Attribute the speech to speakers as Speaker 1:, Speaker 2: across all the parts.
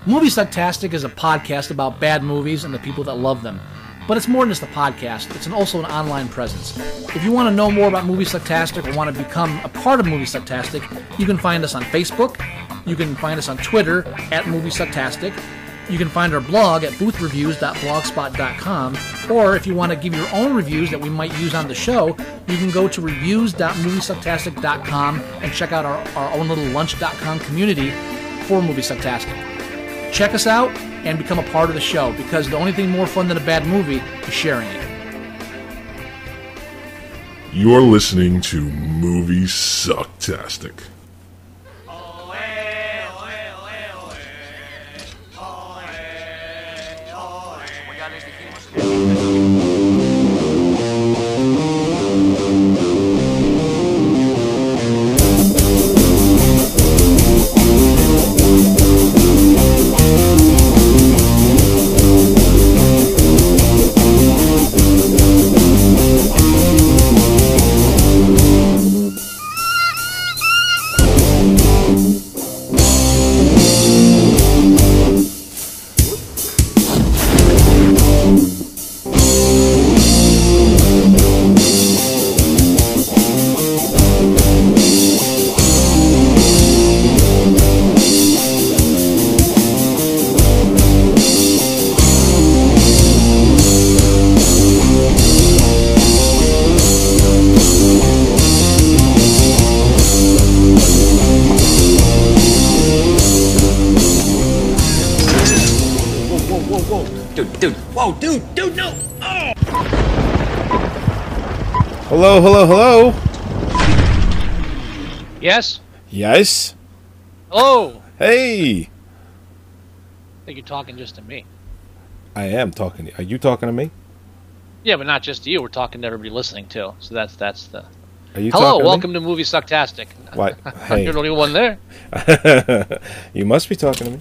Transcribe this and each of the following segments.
Speaker 1: Moviesucktastic is a podcast about bad movies and the people that love them. But it's more than just a podcast. It's also an online presence. If you want to know more about Moviesucktastic or want to become a part of Moviesucktastic, you can find us on Facebook. You can find us on Twitter at Moviesucktastic. You can find our blog at boothreviews.blogspot.com. Or if you want to give your own reviews that we might use on the show, you can go to reviews.moviesucktastic.com and check out our own little lunch.com community for Moviesucktastic. Check us out and become a part of the show, because the only thing more fun than a bad movie is sharing it.
Speaker 2: You're listening to Moviesucktastic.
Speaker 3: Dude, no! Oh!
Speaker 4: Hello, hello, hello.
Speaker 1: Yes?
Speaker 4: Yes?
Speaker 1: Hello!
Speaker 4: Hey!
Speaker 1: I think you're talking just to me.
Speaker 4: I am talking to you. Are you talking to me?
Speaker 1: Yeah, but not just to you. We're talking to everybody listening, too. So that's the...
Speaker 4: Are you
Speaker 1: Hello,
Speaker 4: talking
Speaker 1: welcome to Moviesucktastic.
Speaker 4: What? Hey.
Speaker 1: You're the only one there.
Speaker 4: You must be talking to me.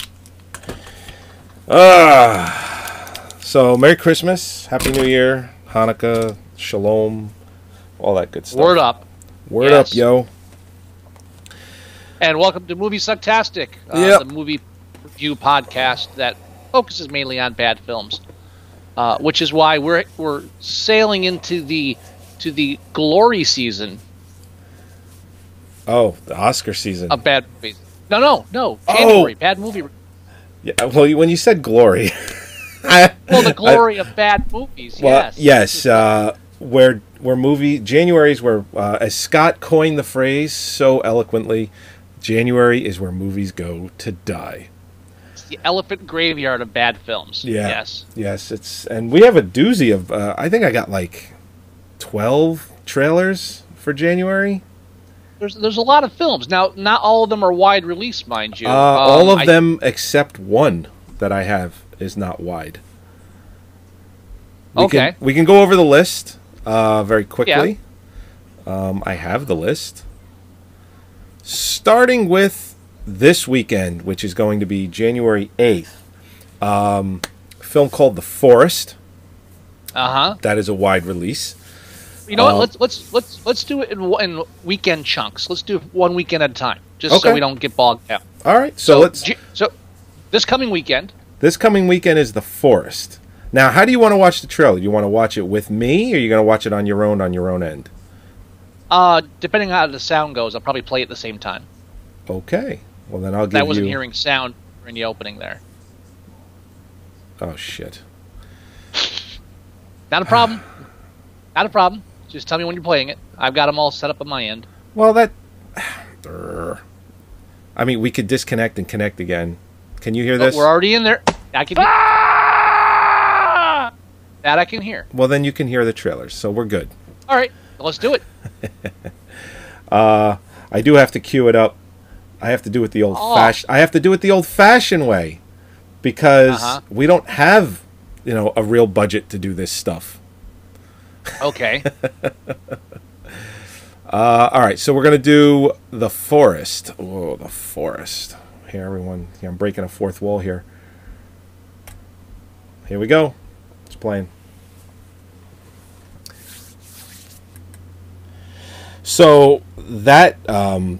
Speaker 4: So, Merry Christmas, Happy New Year, Hanukkah, Shalom, all that good stuff.
Speaker 1: Word up.
Speaker 4: Word up, yo.
Speaker 1: And welcome to Moviesucktastic,
Speaker 4: Yep.
Speaker 1: the movie review podcast that focuses mainly on bad films, which is why we're sailing into the glory season.
Speaker 4: Oh, the Oscar season.
Speaker 1: Of bad movies. No. January, bad movie.
Speaker 4: Yeah, well, when you said glory...
Speaker 1: Well, the glory of bad movies,
Speaker 4: well,
Speaker 1: yes.
Speaker 4: Where January's where, as Scott coined the phrase so eloquently, January is where movies go to die.
Speaker 1: It's the elephant graveyard of bad films.
Speaker 4: Yeah. Yes. And we have a doozy of, I think I got like 12 trailers for January.
Speaker 1: There's a lot of films. Now, not all of them are wide release, mind you.
Speaker 4: All of them except one that I have is not wide. We can go over the list very quickly. Yeah. I have the list. Starting with this weekend, which is going to be January 8th, a film called The Forest. That is a wide release.
Speaker 1: You know what? Let's do it in weekend chunks. Let's do it one weekend at a time, just so we don't get bogged down.
Speaker 4: All right. So
Speaker 1: this coming weekend.
Speaker 4: This coming weekend is The Forest. Now, how do you want to watch the trailer? Do you want to watch it with me, or are you going to watch it on your own end?
Speaker 1: Depending on how the sound goes, I'll probably play it at the same time.
Speaker 4: Okay. Well, then I'll give you...
Speaker 1: I wasn't hearing sound in the opening there.
Speaker 4: Oh, shit.
Speaker 1: Not a problem. Not a problem. Just tell me when you're playing it. I've got them all set up on my end.
Speaker 4: Well, that... I mean, we could disconnect and connect again. Can you hear this?
Speaker 1: We're already in there. I can hear. That I can hear.
Speaker 4: Well, then you can hear the trailers, so we're good.
Speaker 1: All right, let's do it.
Speaker 4: I do have to cue it up. I have to do it the old-fashioned. I have to do it the old-fashioned way because we don't have, a real budget to do this stuff.
Speaker 1: Okay.
Speaker 4: All right, so we're gonna do The Forest. Oh, The Forest. Here, everyone. I'm breaking a fourth wall here. Here we go. It's playing. So that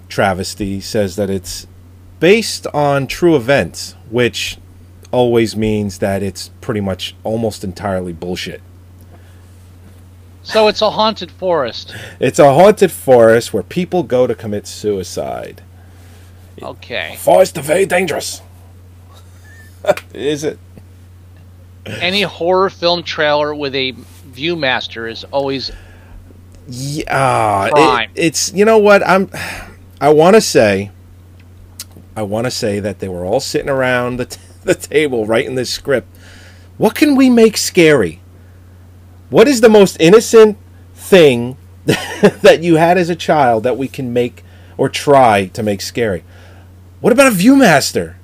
Speaker 4: travesty says that it's based on true events, which always means that it's pretty much almost entirely bullshit.
Speaker 1: So it's a haunted forest.
Speaker 4: It's a haunted forest where people go to commit suicide.
Speaker 1: Okay.
Speaker 4: Forest is very dangerous. Is it?
Speaker 1: Any horror film trailer with a Viewmaster is always prime.
Speaker 4: It's, you know what, I want to say that they were all sitting around the table writing this script. What can we make scary? What is the most innocent thing that you had as a child that we can make or try to make scary? What about a Viewmaster?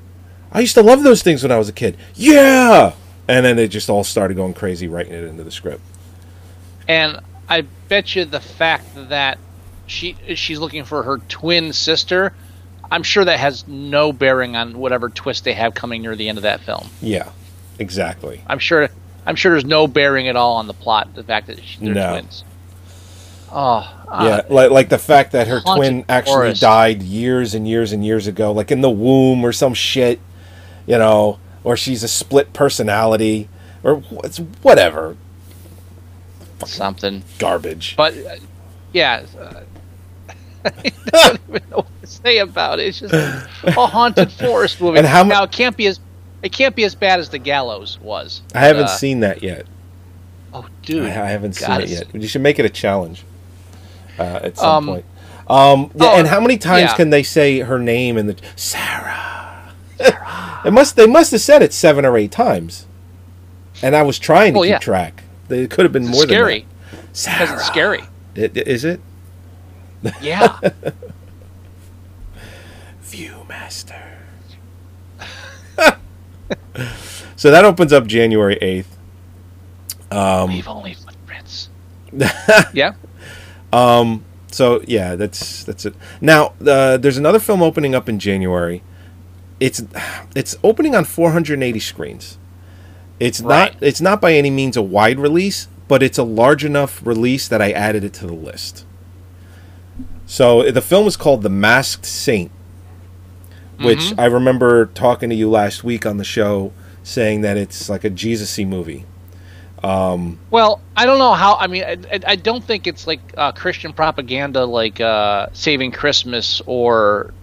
Speaker 4: I used to love those things when I was a kid. Yeah! And then they just all started going crazy writing it into the script.
Speaker 1: And I bet you the fact that she's looking for her twin sister, I'm sure that has no bearing on whatever twist they have coming near the end of that film.
Speaker 4: Yeah, exactly.
Speaker 1: I'm sure there's no bearing at all on the plot, the fact that they're twins.
Speaker 4: Yeah, like the fact that her twin actually
Speaker 1: forest.
Speaker 4: died years and years and years ago, like in the womb or some shit, you know, or she's a split personality, or it's whatever.
Speaker 1: Something.
Speaker 4: Garbage.
Speaker 1: But, yeah, I don't even know what to say about it. It's just a haunted forest movie.
Speaker 4: And
Speaker 1: now, it can't be as bad as The Gallows was.
Speaker 4: I haven't seen that yet.
Speaker 1: Oh, dude.
Speaker 4: I haven't seen it yet. You should make it a challenge at some point. And how many times can they say her name in the... Sarah. They must have said it 7 or 8 times. And I was trying to keep track. It could have been more than that. Sarah.
Speaker 1: Because it's scary.
Speaker 4: Is it?
Speaker 1: Yeah.
Speaker 4: Viewmaster. So that opens up January 8th.
Speaker 1: Leave only footprints. Yeah.
Speaker 4: So yeah, that's it. Now there's another film opening up in January. It's opening on 480 screens. It's not by any means a wide release, but it's a large enough release that I added it to the list. So the film is called The Masked Saint, which I remember talking to you last week on the show, saying that it's like a Jesus-y movie.
Speaker 1: Well, I don't know how. I mean, I don't think it's like Christian propaganda, like Saving Christmas or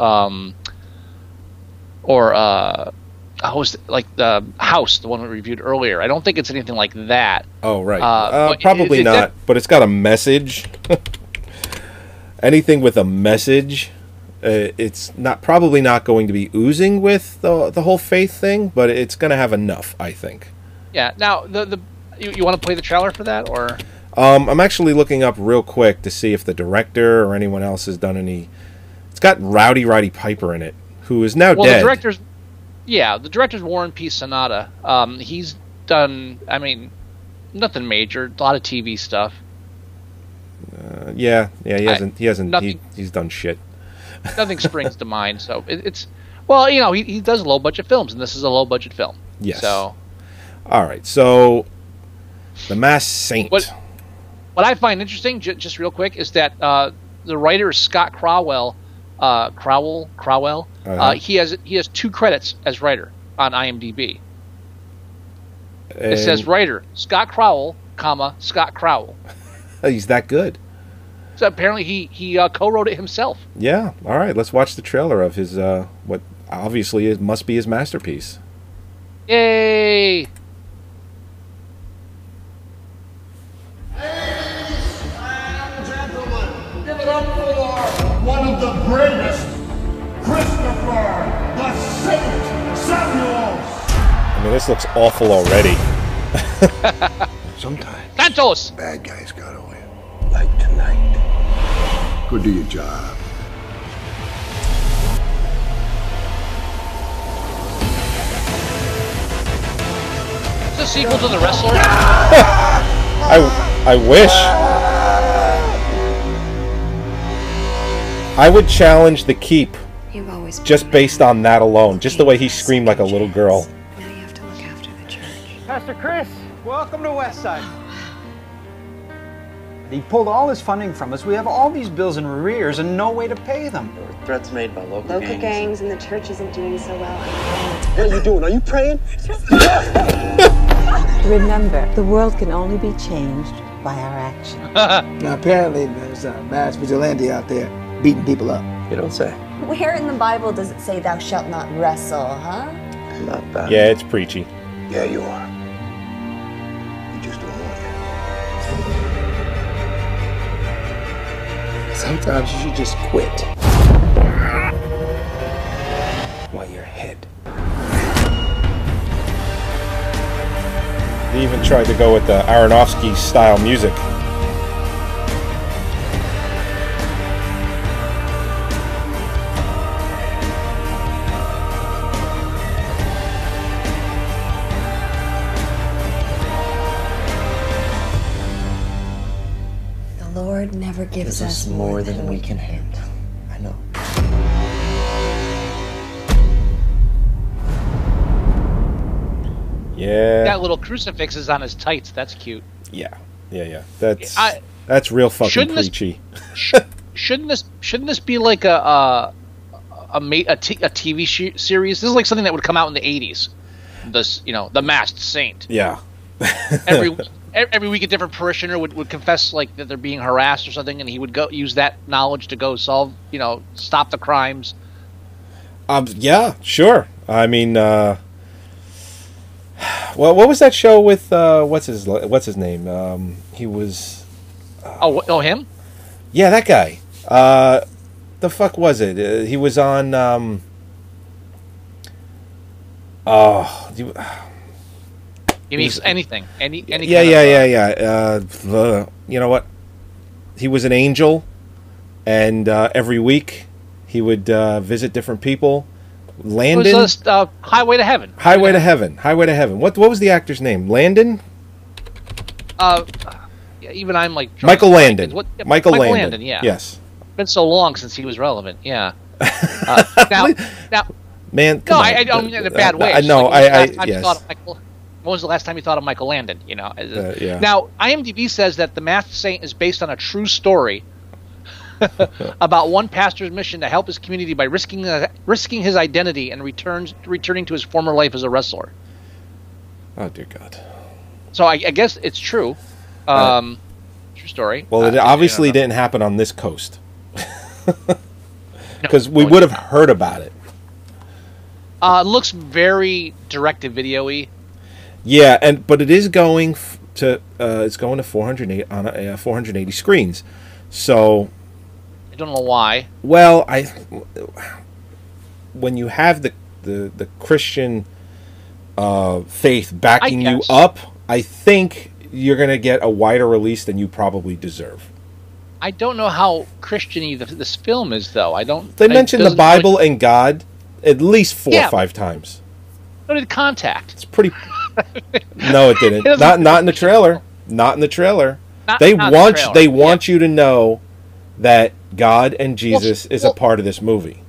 Speaker 1: like the House, the one we reviewed earlier. I don't think it's anything like that.
Speaker 4: Oh, right. Probably not. But it's got a message. Anything with a message, it's probably not going to be oozing with the whole faith thing, but it's going to have enough, I think.
Speaker 1: Yeah. Now, you want to play the trailer for that, or?
Speaker 4: I'm actually looking up real quick to see if the director or anyone else has done any. It's got Rowdy Roddy Piper in it, who is now dead.
Speaker 1: The director's Warren P. Sonata. He's done, I mean, nothing major, a lot of TV stuff.
Speaker 4: He hasn't. He's done shit.
Speaker 1: Nothing springs to mind. So it's well, you know, he does low budget films, and this is a low budget film.
Speaker 4: Yes.
Speaker 1: So,
Speaker 4: all right. So, The Masked Saint.
Speaker 1: What I find interesting, just real quick, is that the writer is Scott Crowell. Crowell. He has 2 credits as writer on IMDb. It says writer Scott Crowell, Scott Crowell.
Speaker 4: He's that good.
Speaker 1: So apparently he co-wrote it himself.
Speaker 4: Yeah. All right. Let's watch the trailer of his what obviously must be his masterpiece.
Speaker 1: Yay!
Speaker 5: Ladies and gentlemen, give it up for one of the greatest, Christopher the Saint Samuels.
Speaker 4: I mean, this looks awful already.
Speaker 5: Sometimes
Speaker 1: Santos!
Speaker 5: bad guys gotta win. Like tonight. Go do your job.
Speaker 1: Is this a sequel to The Wrestler?
Speaker 4: I wish. I would challenge The Keep just based on that alone. Just the way he screamed like a little girl.
Speaker 6: Now you have to look after the church.
Speaker 7: Pastor Chris, welcome to Westside.
Speaker 6: He pulled all his funding from us. We have all these bills in arrears and no way to pay them.
Speaker 7: There were threats made by local
Speaker 8: gangs, and the church isn't doing so well.
Speaker 7: What are you doing? Are you praying?
Speaker 9: Remember, the world can only be changed by our action.
Speaker 10: Now, apparently, there's a mass vigilante out there beating people up.
Speaker 7: You don't say.
Speaker 8: Where in the Bible does it say thou shalt not wrestle, huh?
Speaker 7: Not bad.
Speaker 4: Yeah, it's preachy.
Speaker 7: Yeah, you are. You just don't know it.
Speaker 10: Sometimes you should just quit. While you're ahead.
Speaker 4: They even tried to go with the Aronofsky style music.
Speaker 8: The Lord never gives us more than we can handle.
Speaker 7: I know.
Speaker 4: Yeah.
Speaker 1: That little crucifix is on his tights. That's cute.
Speaker 4: Yeah. That's real fucking preachy.
Speaker 1: Shouldn't this be like a TV series? This is like something that would come out in the 80s. This, The Masked Saint.
Speaker 4: Yeah.
Speaker 1: Every week a different parishioner would confess like that they're being harassed or something, and he would go use that knowledge to go solve, stop the crimes.
Speaker 4: Yeah, sure. I mean, well, what was that show with what's his name? He was.
Speaker 1: Him?
Speaker 4: Yeah, that guy. The fuck was it? He was on.
Speaker 1: You mean anything? Any
Speaker 4: Yeah. You know what? He was an angel, and every week he would visit different people. Landon.
Speaker 1: It was Highway to Heaven.
Speaker 4: Highway to Heaven. What was the actor's name? Landon?
Speaker 1: Even I'm like
Speaker 4: Michael Landon.
Speaker 1: Michael Landon. Yeah.
Speaker 4: Yes.
Speaker 1: It's been so long since he was relevant. Yeah. Now,
Speaker 4: man.
Speaker 1: No, I don't mean it in a bad way.
Speaker 4: No,
Speaker 1: yes. When was the last time you thought of Michael Landon?
Speaker 4: Yeah.
Speaker 1: Now, IMDb says that The Masked Saint is based on a true story about one pastor's mission to help his community by risking his identity and returning to his former life as a wrestler.
Speaker 4: Oh dear God!
Speaker 1: So I guess it's true. True story.
Speaker 4: Well, it obviously didn't happen on this coast because we would have heard about it.
Speaker 1: It looks very direct-to-video-y.
Speaker 4: Yeah, but it is going to 408 on 480 screens. So
Speaker 1: I don't know why.
Speaker 4: Well, when you have the Christian faith backing you up, I think you're going to get a wider release than you probably deserve.
Speaker 1: I don't know how Christian-y this film is, though.
Speaker 4: They mentioned the Bible and God at least 4 or 5 times.
Speaker 1: So did Contact.
Speaker 4: It's pretty. No, it didn't. Not in the trailer. Not in the trailer. They want you to know that God and Jesus is a part of this movie.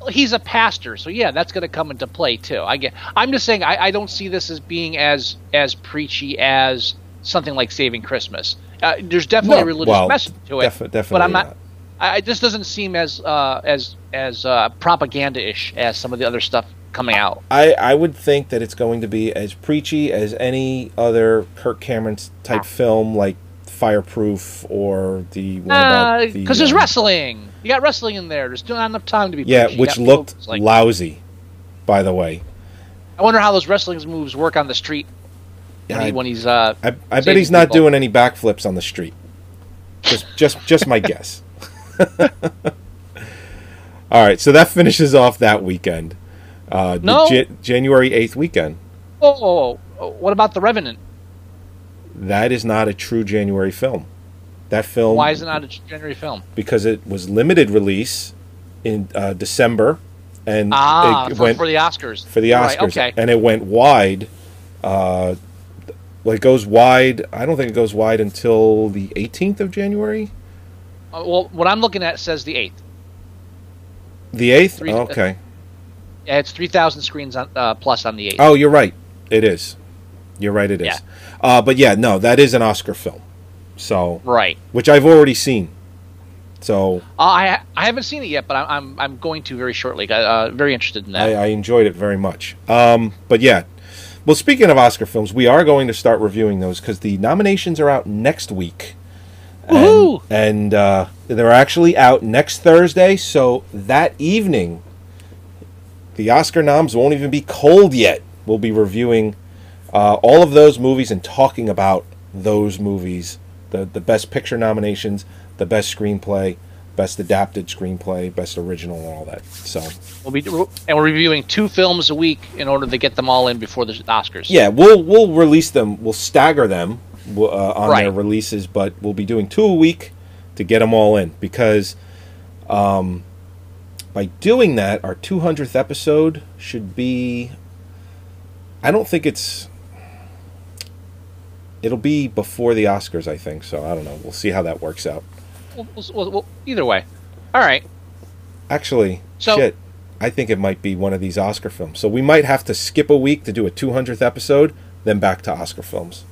Speaker 1: He's a pastor, so yeah, that's going to come into play too. I'm just saying I don't see this as being as preachy as something like Saving Christmas. There's definitely a religious message to it,
Speaker 4: definitely
Speaker 1: but I'm not. This doesn't seem as propaganda-ish as some of the other stuff coming out.
Speaker 4: I would think that it's going to be as preachy as any other Kirk Cameron type film, like Fireproof or the one about
Speaker 1: because there's wrestling. You got wrestling in there. There's still not enough time to be preachy.
Speaker 4: Which looked lousy, by the way.
Speaker 1: I wonder how those wrestling moves work on the street when he's.
Speaker 4: I bet he's not doing any backflips on the street. Just my guess. All right, so that finishes off that weekend. January 8th weekend.
Speaker 1: Oh, what about The Revenant?
Speaker 4: That is not a true January film. That film.
Speaker 1: Why is it not a January film?
Speaker 4: Because it was limited release in December, and
Speaker 1: it went for the Oscars.
Speaker 4: For the Oscars, right, okay. And it went wide. It goes wide. I don't think it goes wide until the 18th of January.
Speaker 1: Well, what I'm looking at says the 8th.
Speaker 4: The 8th? Okay.
Speaker 1: Yeah, it's 3,000 screens plus on the 8th.
Speaker 4: Oh, you're right. It is. You're right, it is. Yeah. But yeah, no, that is an Oscar film. So
Speaker 11: right,
Speaker 4: which I've already seen. So
Speaker 11: I haven't seen it yet, but I'm going to very shortly. Very interested in that.
Speaker 4: I enjoyed it very much. But yeah, well, speaking of Oscar films, we are going to start reviewing those because the nominations are out next week.
Speaker 11: Woohoo!
Speaker 4: And they're actually out next Thursday, so that evening, the Oscar noms won't even be cold yet. We'll be reviewing all of those movies and talking about those movies, the Best Picture nominations, the Best Screenplay, Best Adapted Screenplay, Best Original, and all that. So
Speaker 11: we're reviewing 2 films a week in order to get them all in before the Oscars.
Speaker 4: Yeah, we'll release them. We'll stagger them on their releases, but we'll be doing 2 a week to get them all in because by doing that, our 200th episode should be. I don't think it'll be before the Oscars, I think. So I don't know. We'll see how that works out.
Speaker 11: Well, either way. All right.
Speaker 4: Actually, I think it might be one of these Oscar films. So we might have to skip a week to do a 200th episode, then back to Oscar films.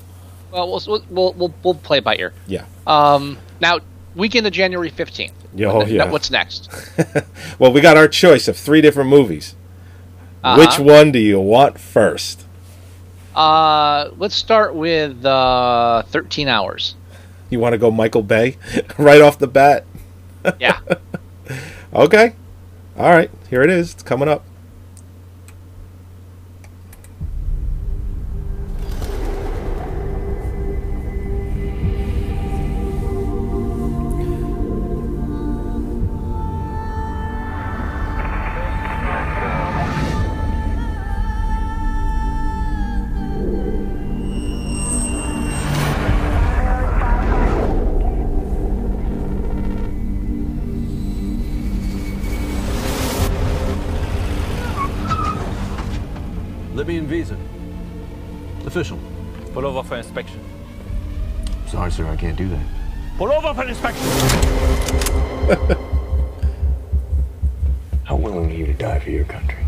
Speaker 11: Well, we'll play it by ear.
Speaker 4: Yeah.
Speaker 11: Now, weekend of January 15th.
Speaker 4: Yeah.
Speaker 11: What's next?
Speaker 4: Well, we got our choice of 3 different movies. Which one do you want first?
Speaker 11: Let's start with 13 Hours.
Speaker 4: You want to go Michael Bay right off the bat?
Speaker 11: Yeah.
Speaker 4: Okay. All right. Here it is. It's coming up.
Speaker 12: Libyan visa. Official.
Speaker 13: Pull over for inspection.
Speaker 12: Sorry, sir, I can't do that.
Speaker 13: Pull over for inspection!
Speaker 12: How willing are you to die for your country?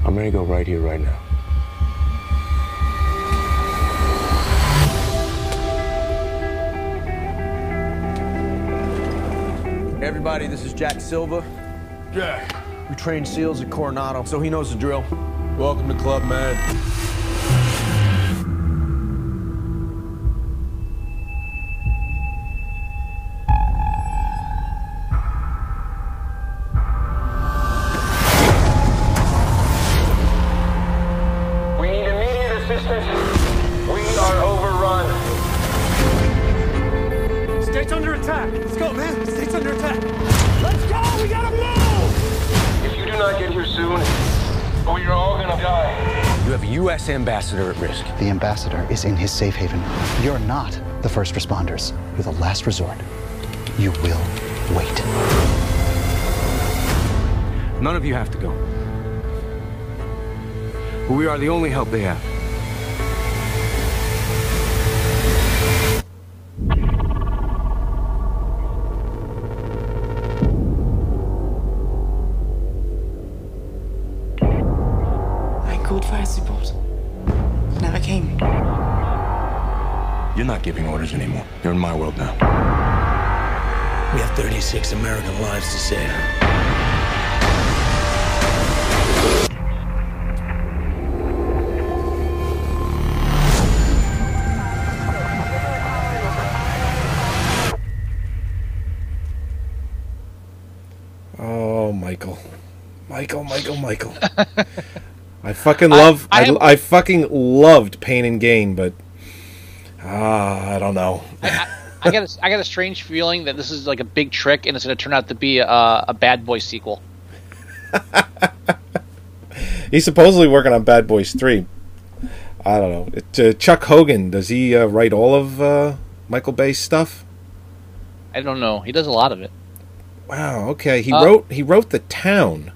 Speaker 12: I'm ready to go right here, right now.
Speaker 14: Hey everybody, this is Jack Silva.
Speaker 12: Jack.
Speaker 14: We train SEALs at Coronado, so he knows the drill.
Speaker 12: Welcome to Club Med.
Speaker 5: We need immediate assistance. We are overrun.
Speaker 13: State's under attack! Let's go, man! State's under attack!
Speaker 5: Let's go! We gotta move! If you do not get here soon, we are all gonna die.
Speaker 14: You have a U.S. ambassador at risk.
Speaker 15: The ambassador is in his safe haven. You're not the first responders. You're the last resort. You will wait.
Speaker 14: None of you have to go. But we are the only help they have.
Speaker 16: Called fire support. Never came.
Speaker 12: You're not giving orders anymore. You're in my world now.
Speaker 17: We have 36 American lives to save.
Speaker 4: Oh, Michael. Michael. I fucking I fucking loved Pain and Gain, but I don't know.
Speaker 11: I got a strange feeling that this is like a big trick, and it's going to turn out to be a Bad Boys sequel.
Speaker 4: He's supposedly working on Bad Boys 3. I don't know. Chuck Hogan, does he write all of Michael Bay's stuff?
Speaker 11: I don't know. He does a lot of it.
Speaker 4: Wow. Okay. He wrote The Town,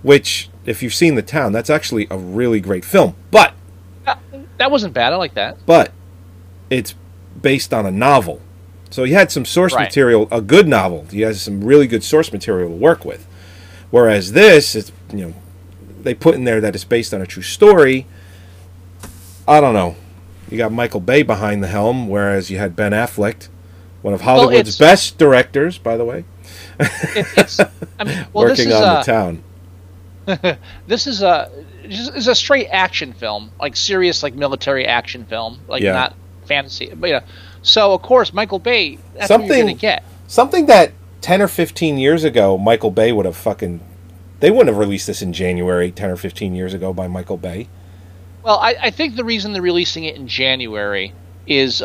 Speaker 4: which, if you've seen The Town, that's actually a really great film. But
Speaker 11: that wasn't bad. I like that.
Speaker 4: But it's based on a novel, so he had some source material, a good novel. He has some really good source material to work with. Whereas this, it's, they put in there that it's based on a true story. I don't know. You got Michael Bay behind the helm, whereas you had Ben Affleck, one of Hollywood's best directors, by the way. Working on the town.
Speaker 11: This is a straight action film, like serious, like military action film, like not fantasy. But so of course Michael Bay, that's what you're gonna get.
Speaker 4: Something that 10 or 15 years ago Michael Bay would have they wouldn't have released this in January 10 or 15 years ago by Michael Bay.
Speaker 11: Well, I think the reason they're releasing it in January is, it's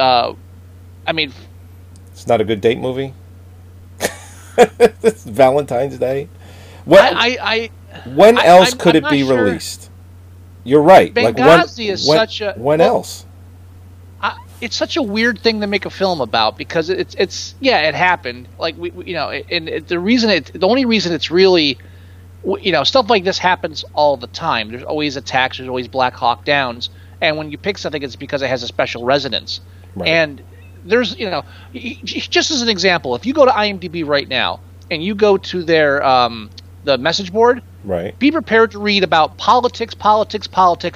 Speaker 4: not a good date movie. It's Valentine's Day. When else could it be released? You're right.
Speaker 11: Benghazi is such a...
Speaker 4: When else?
Speaker 11: It's such a weird thing to make a film about because it happened. Like the only reason it's really, stuff like this happens all the time. There's always attacks. There's always Black Hawk Downs, and when you pick something, it's because it has a special resonance. Right. And there's just as an example, if you go to IMDb right now and you go to their the message board,
Speaker 4: right,
Speaker 11: be prepared to read about politics,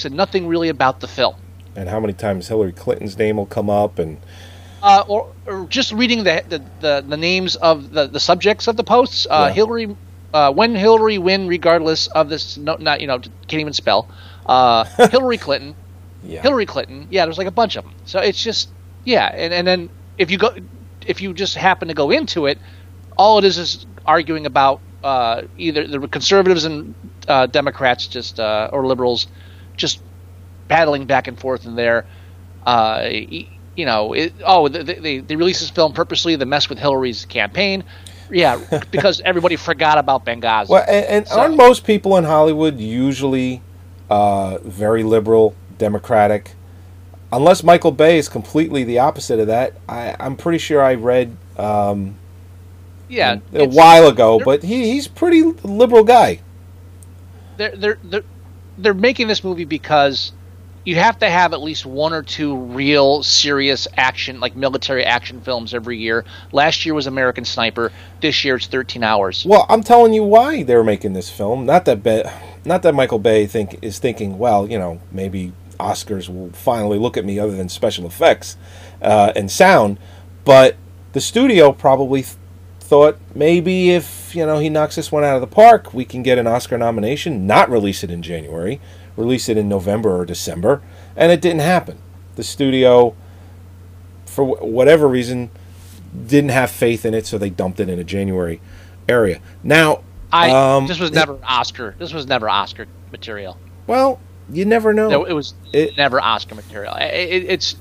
Speaker 11: and nothing really about the film.
Speaker 4: And how many times Hillary Clinton's name will come up, and
Speaker 11: or just reading the names of the subjects of the posts. Hillary, when Hillary win, regardless of this, can't even spell. Hillary Clinton, Hillary Clinton. Yeah, there's like a bunch of them. So it's just and then if you just happen to go into it, all it is arguing about either the conservatives and Democrats or liberals just battling back and forth in there. They released this film purposely to mess with Hillary's campaign. Yeah, because everybody forgot about Benghazi.
Speaker 4: Well, and aren't most people in Hollywood usually very liberal, democratic? Unless Michael Bay is completely the opposite of that. I'm pretty sure I read a while ago, but he's a pretty liberal guy.
Speaker 11: They're making this movie because you have to have at least one or two real serious action, like military action films every year. Last year was American Sniper. This year it's 13 Hours.
Speaker 4: Well, I'm telling you why they're making this film. Not that Michael Bay is thinking, well, maybe Oscars will finally look at me other than special effects and sound. But the studio probably thought maybe if he knocks this one out of the park, we can get an Oscar nomination, not release it in January. Release it in November or December, and it didn't happen. The studio, for whatever reason, didn't have faith in it, so they dumped it in a January area. Now,
Speaker 11: this was never Oscar. This was never Oscar material.
Speaker 4: Well, you never know.
Speaker 11: No, it was never Oscar material. Let's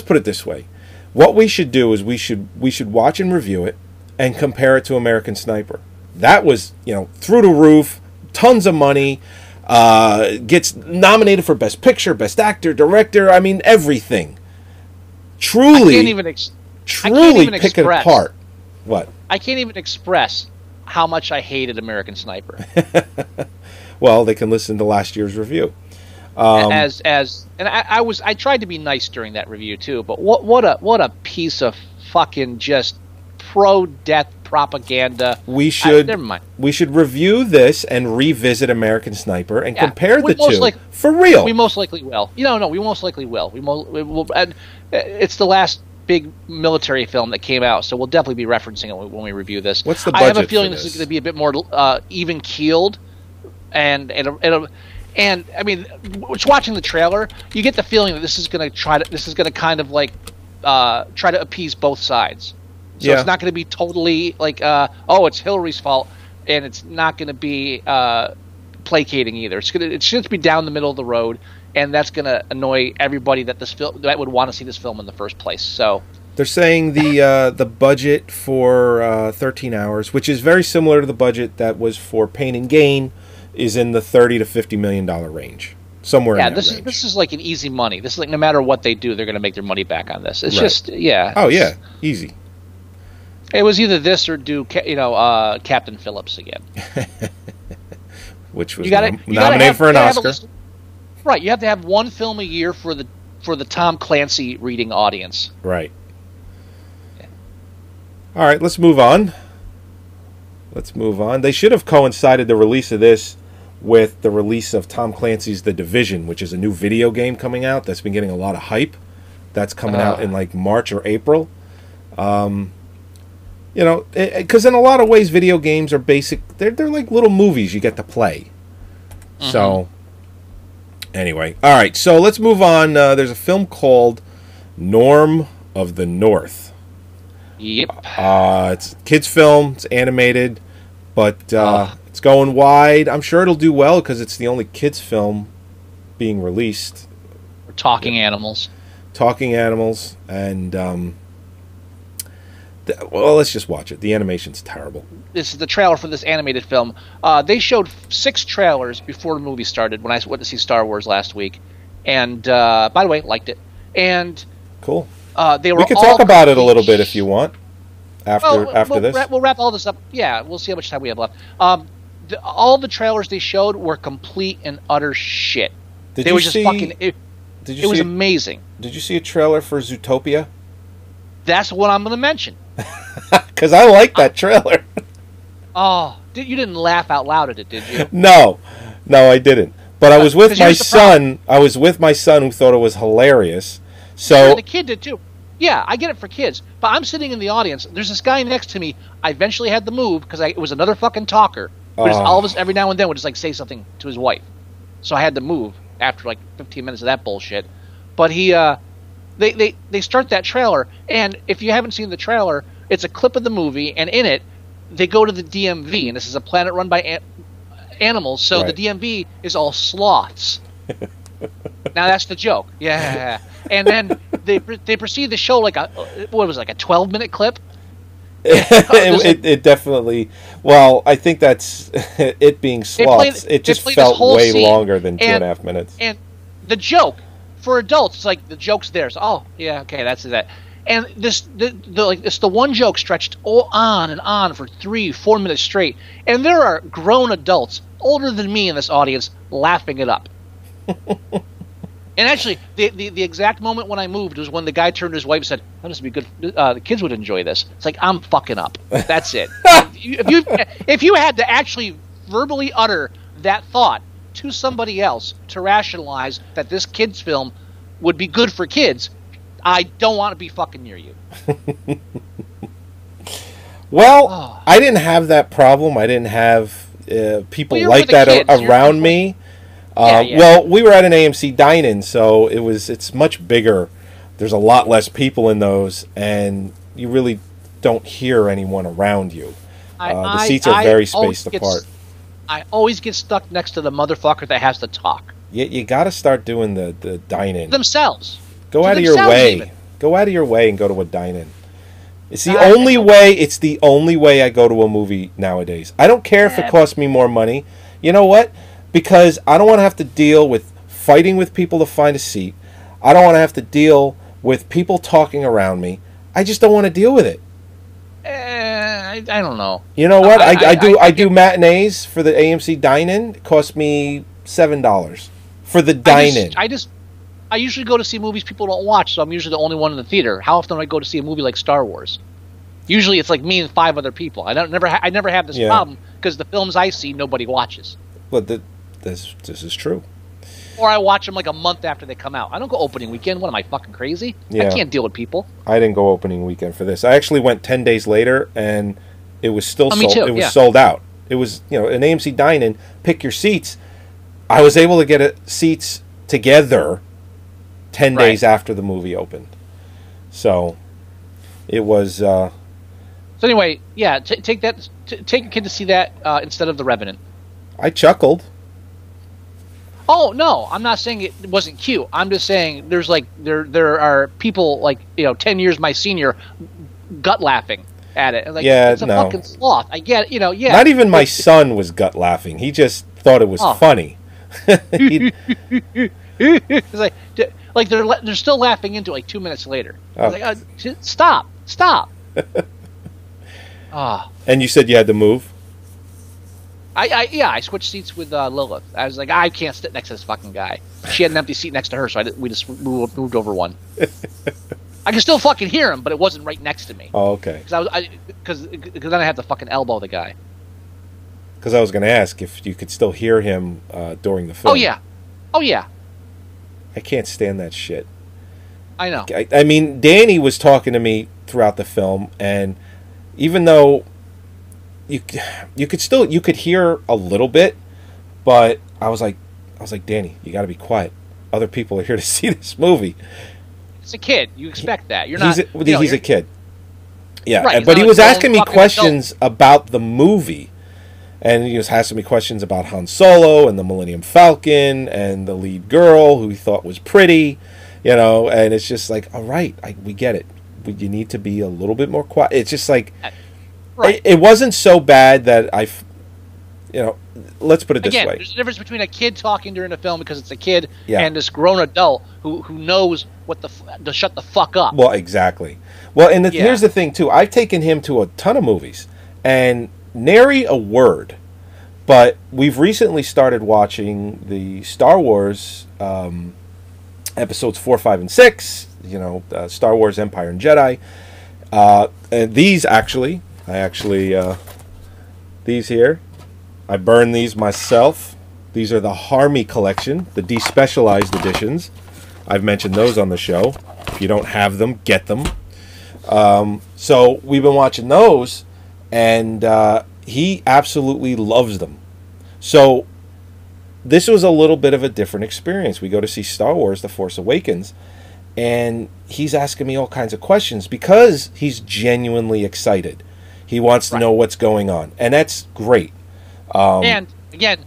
Speaker 4: put it this way: what we should do is we should watch and review it and compare it to American Sniper. That was through the roof, tons of money. Gets nominated for Best Picture, Best Actor, Director. I mean, everything. Truly pick it apart. What?
Speaker 11: I can't even express how much I hated American Sniper.
Speaker 4: Well, they can listen to last year's review.
Speaker 11: I tried to be nice during that review too, but what a piece of fucking just pro-death propaganda.
Speaker 4: We should
Speaker 11: never mind.
Speaker 4: We should review this and revisit American Sniper and compare the two for real.
Speaker 11: We most likely will. We most likely will. We will. And it's the last big military film that came out, so we'll definitely be referencing it when we review this.
Speaker 4: What's the budget?
Speaker 11: I have a feeling this is going to be a bit more even keeled, and I mean, just watching the trailer, you get the feeling that this is going to kind of like try to appease both sides. So it's not going to be totally like, it's Hillary's fault, and it's not going to be placating either. It's going to be down the middle of the road, and that's going to annoy everybody that would want to see this film in the first place. So
Speaker 4: they're saying the budget for 13 Hours, which is very similar to the budget that was for Pain and Gain, is in the $30 to $50 million range. Somewhere in that range.
Speaker 11: This is like an easy money. This is like no matter what they do, they're going to make their money back on this. It's just
Speaker 4: Oh yeah, easy.
Speaker 11: It was either this or do Captain Phillips again,
Speaker 4: which was nominated for an Oscar.
Speaker 11: Right, you have to have one film a year for the Tom Clancy reading audience.
Speaker 4: Right. Yeah. All right, let's move on. They should have coincided the release of this with the release of Tom Clancy's The Division, which is a new video game coming out that's been getting a lot of hype. That's coming out in like March or April. You know, because in a lot of ways, video games are basic. They're like little movies you get to play. So, anyway, all right. So let's move on. There's a film called Norm of the North.
Speaker 11: Yep.
Speaker 4: It's a kids' film. It's animated, but it's going wide. I'm sure it'll do well because it's the only kids' film being released.
Speaker 11: We're talking animals.
Speaker 4: Talking animals, and well, let's just watch it. The animation's terrible.
Speaker 11: This is the trailer for this animated film. They showed 6 trailers before the movie started when I went to see Star Wars last week, and by the way, liked it. And
Speaker 4: cool.
Speaker 11: They were.
Speaker 4: We could talk about it a little bit if you want. After this,
Speaker 11: we'll wrap all this up. Yeah, we'll see how much time we have left. All the trailers they showed were complete and utter shit. They were just fucking. It was amazing.
Speaker 4: Did you see a trailer for Zootopia?
Speaker 11: That's what I'm going to mention.
Speaker 4: Because I like that trailer.
Speaker 11: Oh, you didn't laugh out loud at it, did you?
Speaker 4: No, I didn't. But I was with my son. I was with my son who thought it was hilarious. So
Speaker 11: the kid did too. Yeah, I get it for kids. But I'm sitting in the audience. There's this guy next to me. I eventually had to move because it was another fucking talker. But all of us every now and then would just like say something to his wife. So I had to move after like 15 minutes of that bullshit. But they start that trailer, and if you haven't seen the trailer, it's a clip of the movie, and in it they go to the DMV, and this is a planet run by animals, so the DMV is all sloths. Now that's the joke, yeah. And then they proceed to show like a 12-minute clip.
Speaker 4: It definitely. Well, I think that's it being sloths. It just felt way longer than 2.5 minutes.
Speaker 11: And the joke for adults, it's like the joke's there. So, oh yeah, okay, that's that. And it's the one joke stretched on and on for 3-4 minutes straight. And there are grown adults older than me in this audience laughing it up. And actually, the exact moment when I moved was when the guy turned to his wife and said, "That must be good. The kids would enjoy this." It's like, I'm fucking up. That's it. If you had to actually verbally utter that thought to somebody else to rationalize that this kids film would be good for kids, I don't want to be fucking near you.
Speaker 4: Well, I didn't have that problem. I didn't have people like that around me. Well, we were at an AMC dine-in, so it's much bigger. There's a lot less people in those, and you really don't hear anyone around you. The seats are very spaced apart.
Speaker 11: I always get stuck next to the motherfucker that has to talk.
Speaker 4: You got to start doing the dine-in
Speaker 11: themselves.
Speaker 4: Go out of your way. Even. Go out of your way and go to a dine-in. It's the only way. It's the only way I go to a movie nowadays. I don't care if it costs me more money. You know what? Because I don't want to have to deal with fighting with people to find a seat. I don't want to have to deal with people talking around me. I just don't want to deal with it.
Speaker 11: I don't know.
Speaker 4: You know what? I do matinees for the AMC dine-in. It costs me $7 for the dine-in.
Speaker 11: I usually go to see movies people don't watch, so I'm usually the only one in the theater. How often do I go to see a movie like Star Wars? Usually it's like me and 5 other people. I never have this problem because the films I see nobody watches.
Speaker 4: But this is true.
Speaker 11: Or I watch them like a month after they come out. I don't go opening weekend. What am I, fucking crazy?
Speaker 4: Yeah.
Speaker 11: I can't deal with people.
Speaker 4: I didn't go opening weekend for this. I actually went 10 days later, and it was still sold.
Speaker 11: Too,
Speaker 4: it was sold out. It was an AMC dine-in. Pick your seats. I was able to get seats together 10 days after the movie opened. So it was. So
Speaker 11: anyway, yeah, take a kid to see that instead of The Revenant.
Speaker 4: I chuckled.
Speaker 11: Oh no, I'm not saying it wasn't cute. I'm just saying there's like there are people like 10 years my senior gut laughing at it. Like, it's a fucking sloth. I get it. Yeah.
Speaker 4: Not even my son was gut laughing. He just thought it was funny.
Speaker 11: It's like they're still laughing into it like 2 minutes later. Like, stop.
Speaker 4: And you said you had to move?
Speaker 11: I switched seats with Lilith. I was like, I can't sit next to this fucking guy. She had an empty seat next to her, so we just moved over one. I can still fucking hear him, but it wasn't right next to me.
Speaker 4: Oh, okay.
Speaker 11: Because then I had to fucking elbow the guy.
Speaker 4: Because I was going to ask if you could still hear him during the film.
Speaker 11: Oh yeah.
Speaker 4: I can't stand that shit.
Speaker 11: I know.
Speaker 4: I mean, Danny was talking to me throughout the film, and even though you could hear a little bit, but I was like, Danny, you got to be quiet. Other people are here to see this movie.
Speaker 11: It's a kid. You expect that.
Speaker 4: He's a kid. Yeah,
Speaker 11: right,
Speaker 4: but he was asking me questions about the movie. And he was asking me questions about Han Solo and the Millennium Falcon and the lead girl who he thought was pretty, and it's just like, all right, we get it. You need to be a little bit more quiet. It's just like, it wasn't so bad that let's put it this way.
Speaker 11: There's a difference between a kid talking during a film because it's a kid and this grown adult who knows to shut the fuck up.
Speaker 4: Well, exactly. Well, and here's the thing, too. I've taken him to a ton of movies, and nary a word. But we've recently started watching the Star Wars episodes 4, 5, and 6. Star Wars Empire and Jedi. And these these here, I burned these myself. These are the Harmy collection, the despecialized editions. I've mentioned those on the show. If you don't have them, get them. So we've been watching those, and he absolutely loves them. So this was a little bit of a different experience. We go to see Star Wars The Force Awakens, and he's asking me all kinds of questions because he's genuinely excited. He wants to know what's going on, and that's great.
Speaker 11: And, again,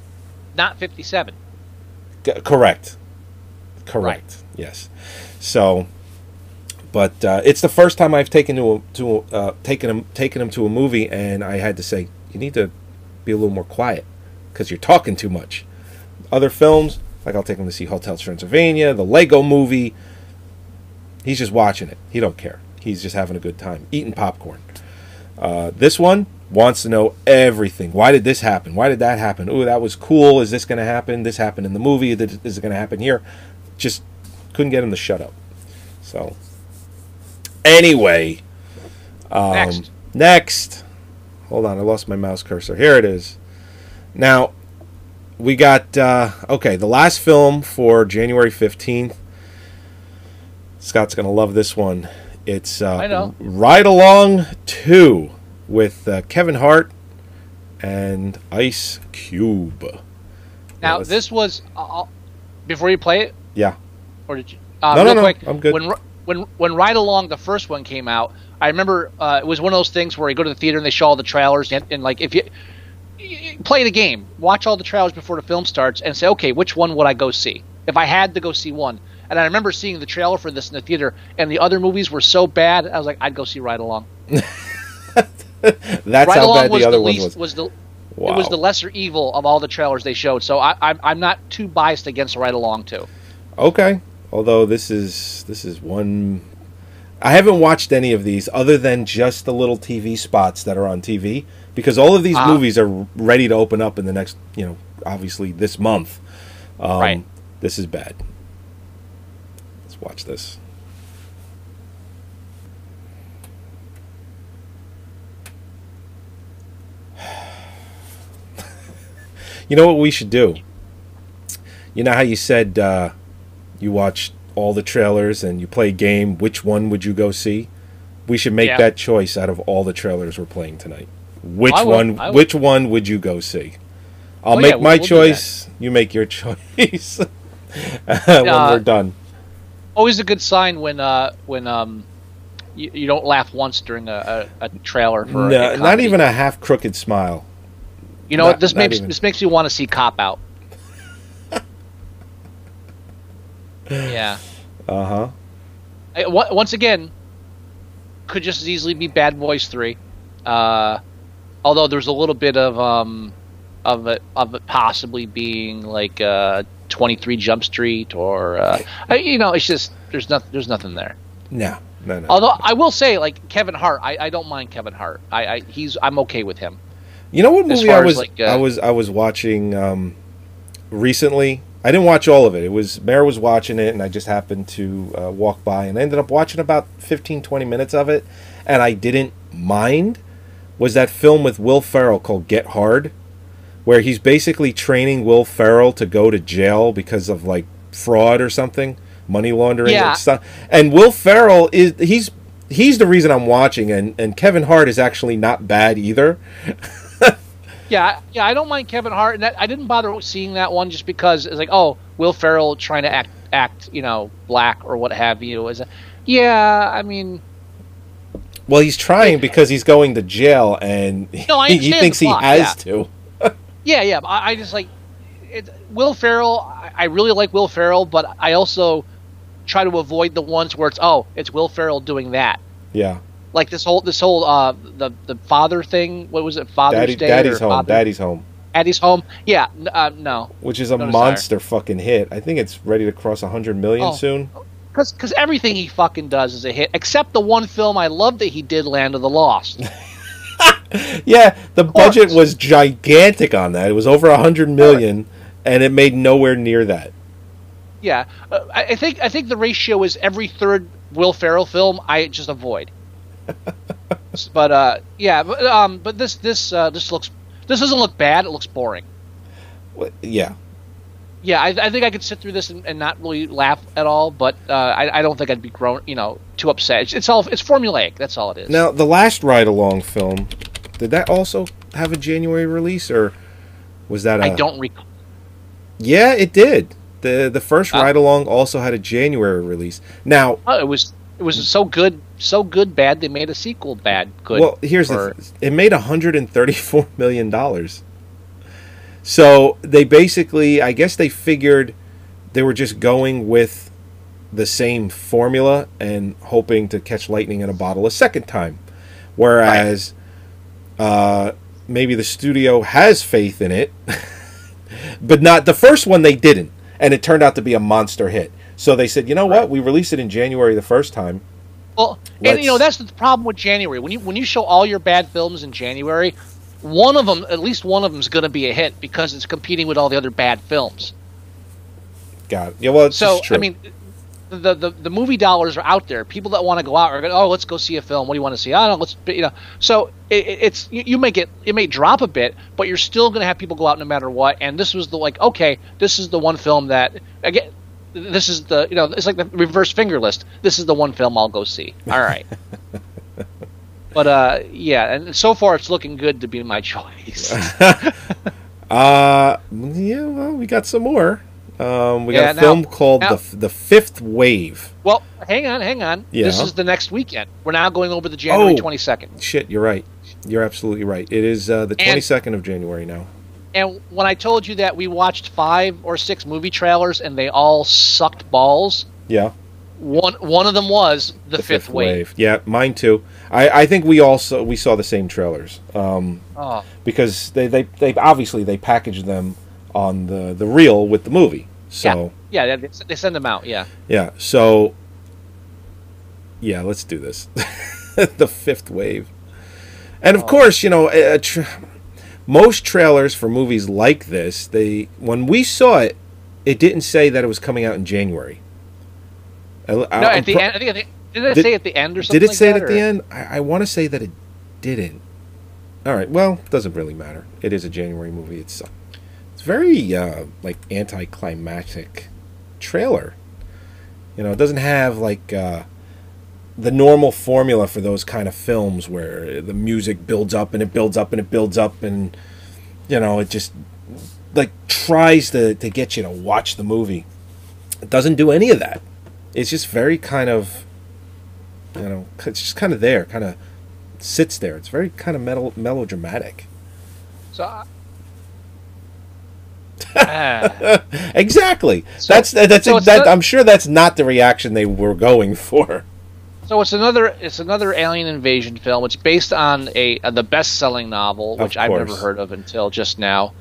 Speaker 11: not 57.
Speaker 4: Correct.
Speaker 11: Right.
Speaker 4: Yes. So, but it's the first time I've taken him to a movie, and I had to say, you need to be a little more quiet because you're talking too much. Other films, like I'll take him to see Hotel Transylvania, the Lego Movie. He's just watching it. He don't care. He's just having a good time, eating popcorn. This one wants to know everything. Why did this happen? Why did that happen? Ooh, that was cool. Is this going to happen? This happened in the movie. Is it going to happen here? Just couldn't get him to shut up. So, anyway. Next. Hold on, I lost my mouse cursor. Here it is. Now, we got, the last film for January 15th. Scott's going to love this one. It's Ride Along 2 with Kevin Hart and Ice Cube.
Speaker 11: Now, this was before you play it.
Speaker 4: Yeah.
Speaker 11: Or did you?
Speaker 4: No.
Speaker 11: Quick,
Speaker 4: I'm good.
Speaker 11: When Ride Along, the first one, came out, I remember it was one of those things where you go to the theater and they show all the trailers, and like if you play the game, watch all the trailers before the film starts, and say, okay, which one would I go see if I had to go see one? And I remember seeing the trailer for this in the theater, and the other movies were so bad, I was like, I'd go see Ride Along.
Speaker 4: That's
Speaker 11: Ride
Speaker 4: how
Speaker 11: Along
Speaker 4: bad the other one was.
Speaker 11: It was the lesser evil of all the trailers they showed, so I'm not too biased against Ride Along too.
Speaker 4: Okay, although this is one. I haven't watched any of these other than just the little TV spots that are on TV, because all of these movies are ready to open up in the next, obviously this month.
Speaker 11: Right.
Speaker 4: This is bad. Let's watch this. You know what we should do? You know how you said you watched all the trailers and you play a game, which one would you go see? We should make that choice out of all the trailers we're playing tonight. Which one would you go see? I'll make my choice, you make your choice when we're done.
Speaker 11: Always a good sign when you don't laugh once during a trailer for a
Speaker 4: not even a half crooked smile.
Speaker 11: You know what? This makes me want to see Cop Out. Yeah. Once again, could just as easily be Bad Boys 3. Although there's a little bit of it possibly being like 23 Jump Street or it's just there's nothing there.
Speaker 4: No.
Speaker 11: Although I will say, like Kevin Hart, I don't mind Kevin Hart. I'm okay with him.
Speaker 4: You know what movie I was watching recently? I didn't watch all of it. Mare was watching it, and I just happened to walk by, and I ended up watching about 15, 20 minutes of it, and I didn't mind. Was that film with Will Ferrell called Get Hard, where he's basically training Will Ferrell to go to jail because of like fraud or something, money laundering and stuff. And Will Ferrell he's the reason I'm watching, and Kevin Hart is actually not bad either.
Speaker 11: Yeah, I don't mind Kevin Hart, and I didn't bother seeing that one just because it's like, oh, Will Ferrell trying to act, black or what have you. I mean,
Speaker 4: well, he's trying because he's going to jail, and he thinks he has to.
Speaker 11: Yeah, I just like Will Ferrell. I really like Will Ferrell, but I also try to avoid the ones where it's Will Ferrell doing that.
Speaker 4: Yeah.
Speaker 11: Like this whole the father thing. What was it? Father's Day.
Speaker 4: Daddy's home. Daddy's home.
Speaker 11: Daddy's home. Yeah. No.
Speaker 4: Which is a monster fucking hit. I think it's ready to cross 100 million soon.
Speaker 11: Because everything he fucking does is a hit, except the one film I love that he did, Land of the Lost.
Speaker 4: Yeah, the budget was gigantic on that. It was over 100 million, and it made nowhere near that.
Speaker 11: Yeah, I think the ratio is every third Will Ferrell film I just avoid. But this doesn't look bad. It looks boring.
Speaker 4: Yeah.
Speaker 11: Yeah, I think I could sit through this and not really laugh at all, but I don't think I'd be too upset. It's formulaic. That's all it is.
Speaker 4: Now, the last ride-along film, did that also have a January release, or was that?
Speaker 11: I don't recall.
Speaker 4: Yeah, it did. The first ride-along also had a January release. Now,
Speaker 11: it was so good, bad they made a sequel. Bad, good.
Speaker 4: Well, it made $134 million. So they basically, I guess they figured they were just going with the same formula and hoping to catch lightning in a bottle a second time. Whereas maybe the studio has faith in it, but not the first one they didn't. And it turned out to be a monster hit. So they said, you know what? We released it in January the first time.
Speaker 11: Well, and that's the problem with January. When you show all your bad films in January, at least one of them is going to be a hit because it's competing with all the other bad films.
Speaker 4: Got it. Yeah, well, it's just true.
Speaker 11: I mean, the movie dollars are out there. People that want to go out are going, oh, let's go see a film. What do you want to see? I don't know. So it may drop a bit, but you're still going to have people go out no matter what. And this was this is the one film that again. This is it's like the reverse finger list. This is the one film I'll go see. All right. But and so far it's looking good to be my choice.
Speaker 4: Well, we got some more. We got a film called The Fifth Wave.
Speaker 11: Well, hang on.
Speaker 4: Yeah.
Speaker 11: This is the next weekend. We're now going over the January 22nd.
Speaker 4: Shit, you're right. You're absolutely right. It is the 22nd of January now.
Speaker 11: And when I told you that we watched 5 or 6 movie trailers and they all sucked balls,
Speaker 4: yeah,
Speaker 11: one of them was the Fifth Wave.
Speaker 4: Yeah, mine too. I think we saw the same trailers because they obviously they packaged them on the reel with the movie. So
Speaker 11: yeah, they send them out.
Speaker 4: Yeah. So let's do this. The Fifth Wave, and of course, most trailers for movies like this, when we saw it, it didn't say that it was coming out in January.
Speaker 11: At the end, did it say at the end or something?
Speaker 4: Did it say it at the end? I want to say that it didn't. All right, well, it doesn't really matter. It is a January movie. It's very anticlimactic trailer. It doesn't have the normal formula for those kind of films where the music builds up and it builds up and it builds up and it just tries to get you to watch the movie. It doesn't do any of that. It's just very kind of it's just kind of there, kind of sits there. It's very kind of melodramatic.
Speaker 11: So
Speaker 4: exactly. I'm sure that's not the reaction they were going for.
Speaker 11: So it's another alien invasion film. It's based on the best-selling novel, which I've never heard of until just now.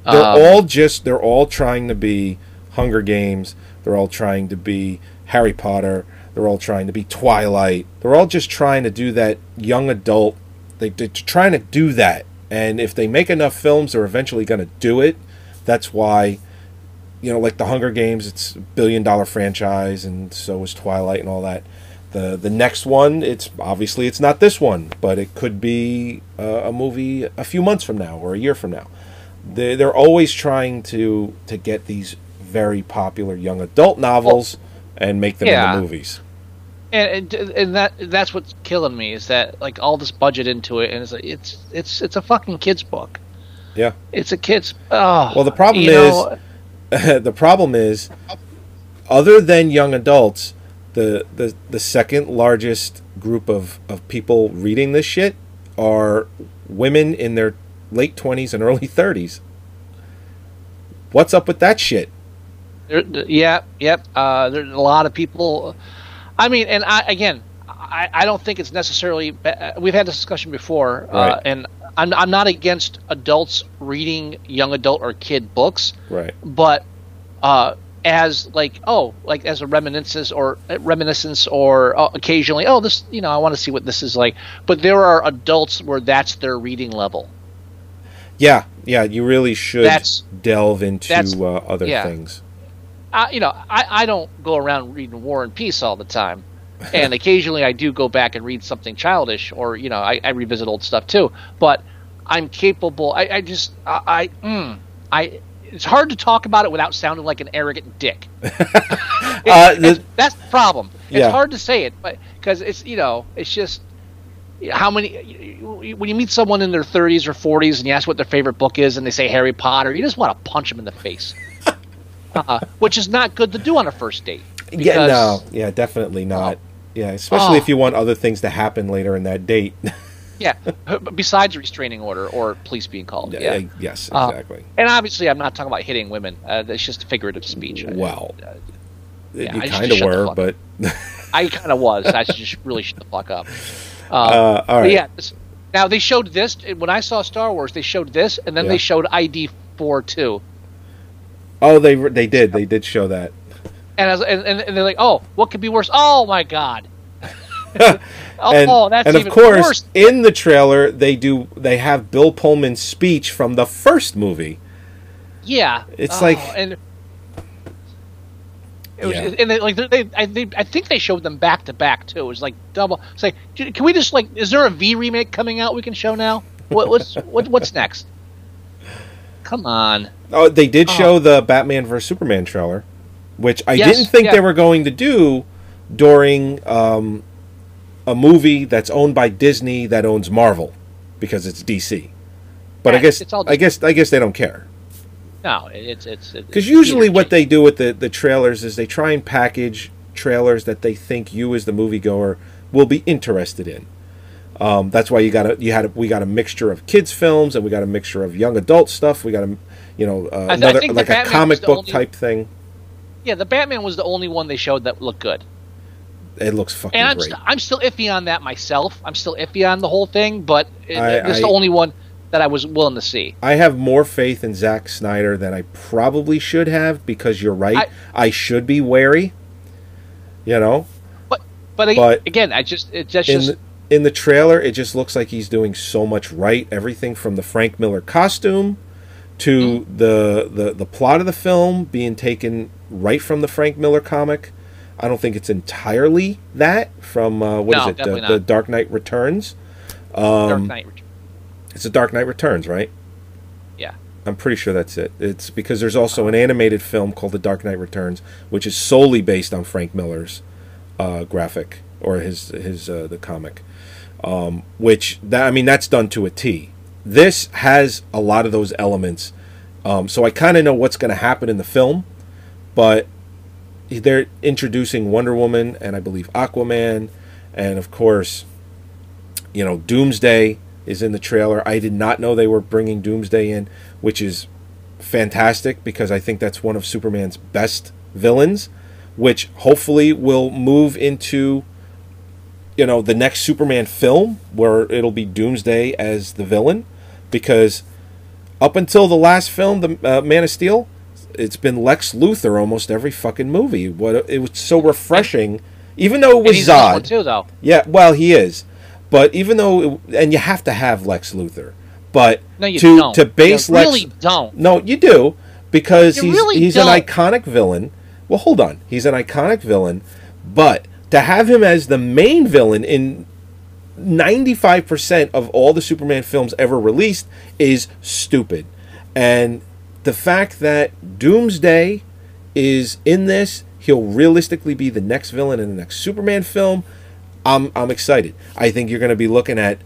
Speaker 4: They're all trying to be Hunger Games. They're all trying to be Harry Potter. They're all trying to be Twilight. They're all just trying to do that young adult. They're trying to do that, and if they make enough films, they're eventually going to do it. That's why, like the Hunger Games, it's a $1 billion franchise, and so is Twilight and all that. The next one, it's not this one, but it could be a movie a few months from now or a year from now. they're always trying to get these very popular young adult novels and make them into movies.
Speaker 11: And that's what's killing me is that like all this budget into it, and it's a fucking kid's book.
Speaker 4: Yeah,
Speaker 11: it's a kid's. Oh,
Speaker 4: well, the problem is, other than young adults, the second largest group of people reading this shit are women in their late 20s and early 30s. What's up with that shit?
Speaker 11: Yep. There's a lot of people. I mean, and I don't think it's necessarily. We've had this discussion before,
Speaker 4: right.
Speaker 11: And I'm not against adults reading young adult or kid books,
Speaker 4: right?
Speaker 11: But as as a reminiscence or occasionally, this, I want to see what this is like. But there are adults where that's their reading level.
Speaker 4: Yeah, you really should delve into other things.
Speaker 11: I don't go around reading War and Peace all the time, and occasionally I do go back and read something childish, or I revisit old stuff too. But I'm capable. It's hard to talk about it without sounding like an arrogant dick. That's the problem. It's hard to say it, but because it's just how many when you meet someone in their 30s or 40s and you ask what their favorite book is and they say Harry Potter, you just want to punch them in the face. Which is not good to do on a first date.
Speaker 4: Definitely not. Especially if you want other things to happen later in that date.
Speaker 11: Besides restraining order or police being called.
Speaker 4: Yes, exactly.
Speaker 11: And obviously, I'm not talking about hitting women. That's just figurative speech.
Speaker 4: Well, you kind of were, but
Speaker 11: I kind of was. I just really shut the fuck up.
Speaker 4: All right.
Speaker 11: Now they showed this when I saw Star Wars. They showed this, and then they showed ID4 too.
Speaker 4: Oh, they did. They did show that.
Speaker 11: And they're like, oh, what could be worse? Oh my god.
Speaker 4: That's
Speaker 11: even
Speaker 4: of course,
Speaker 11: worse.
Speaker 4: In the trailer, they have Bill Pullman's speech from the first movie.
Speaker 11: Yeah,
Speaker 4: it's
Speaker 11: I think they showed them back to back too. It was like double. It's like, can we just is there a V remake coming out we can show now? What's next? Come on.
Speaker 4: Oh, they did show the Batman vs Superman trailer, which I didn't think they were going to do during a movie that's owned by Disney that owns Marvel, because it's DC. But I guess they don't care.
Speaker 11: No, it's
Speaker 4: because usually what they do with the trailers is they try and package trailers that they think you as the moviegoer will be interested in. That's why we got a mixture of kids films and we got a mixture of young adult stuff. We got another like a comic book type thing.
Speaker 11: Yeah, the Batman was the only one they showed that looked good.
Speaker 4: It looks fucking great.
Speaker 11: I'm still iffy on that myself. I'm still iffy on the whole thing, but it's the only one that I was willing to see.
Speaker 4: I have more faith in Zack Snyder than I probably should have, because you're right. I should be wary.
Speaker 11: But again,
Speaker 4: in the trailer, it just looks like he's doing so much right. Everything from the Frank Miller costume to the plot of the film being taken right from the Frank Miller comic. I don't think it's entirely that from the Dark Knight Returns.
Speaker 11: Dark Knight Returns.
Speaker 4: It's a Dark Knight Returns, right?
Speaker 11: Yeah.
Speaker 4: I'm pretty sure that's it. It's because there's also an animated film called The Dark Knight Returns, which is solely based on Frank Miller's graphic or his the comic. That's done to a T. This has a lot of those elements, so I kind of know what's going to happen in the film, but they're introducing Wonder Woman and I believe Aquaman, and of course, Doomsday is in the trailer. I did not know they were bringing Doomsday in, which is fantastic because I think that's one of Superman's best villains, which hopefully will move into the next Superman film where it'll be Doomsday as the villain, because up until the last film, the Man of Steel, it's been Lex Luthor almost every fucking movie. It was so refreshing, even though it was Zod.
Speaker 11: Too, though.
Speaker 4: Yeah, well, he is, but even though and you have to have Lex Luthor, but
Speaker 11: no, you don't.
Speaker 4: To base
Speaker 11: you
Speaker 4: Lex,
Speaker 11: really don't.
Speaker 4: No, you do, because he's an
Speaker 11: don't.
Speaker 4: iconic villain. Well, hold on, he's an iconic villain, but to have him as the main villain in 95% of all the Superman films ever released is stupid. And the fact that Doomsday is in this, he'll realistically be the next villain in the next Superman film. I'm excited. I think you're going to be looking at,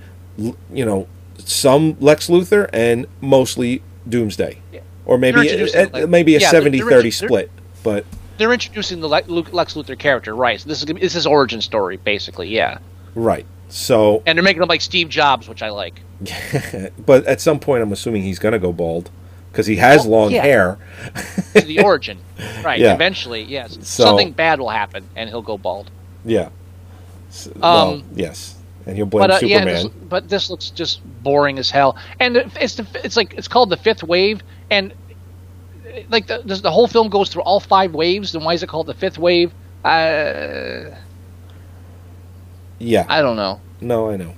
Speaker 4: some Lex Luthor and mostly Doomsday. Yeah. Or maybe a 70-30 split. But
Speaker 11: they're introducing the Lex Luthor character, right? So this is his origin story, basically. Yeah.
Speaker 4: Right. So.
Speaker 11: And they're making him like Steve Jobs, which I like.
Speaker 4: But at some point, I'm assuming he's going to go bald because he has long hair.
Speaker 11: It's the origin, right?
Speaker 4: Yeah.
Speaker 11: Eventually, yes. So, something bad will happen, and he'll go bald.
Speaker 4: Yeah. Yes. And he'll blame Superman.
Speaker 11: But this looks just boring as hell. And it's called the Fifth Wave, and like the whole film goes through all 5 waves. Then why is it called the Fifth Wave? Yeah. I don't know.
Speaker 4: No, I know.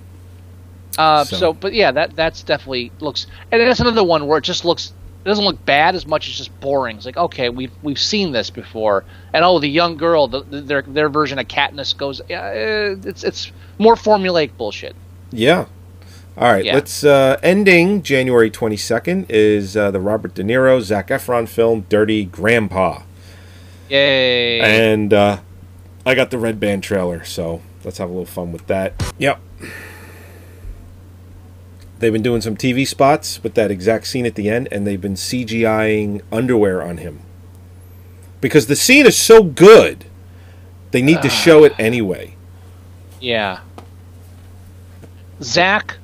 Speaker 11: But yeah, that's definitely looks, and that's another one where it just looks. It doesn't look bad as much as just boring. It's like, okay, we've seen this before, and the young girl, their version of Katniss goes, it's more formulaic bullshit.
Speaker 4: Yeah. All right. Yeah. Let's ending January 22nd is the Robert De Niro, Zac Efron film Dirty Grandpa.
Speaker 11: Yay!
Speaker 4: And I got the Red Band trailer, so let's have a little fun with that. Yep. They've been doing some TV spots with that exact scene at the end, and they've been CGIing underwear on him. Because the scene is so good, they need to show it anyway.
Speaker 11: Yeah. Zac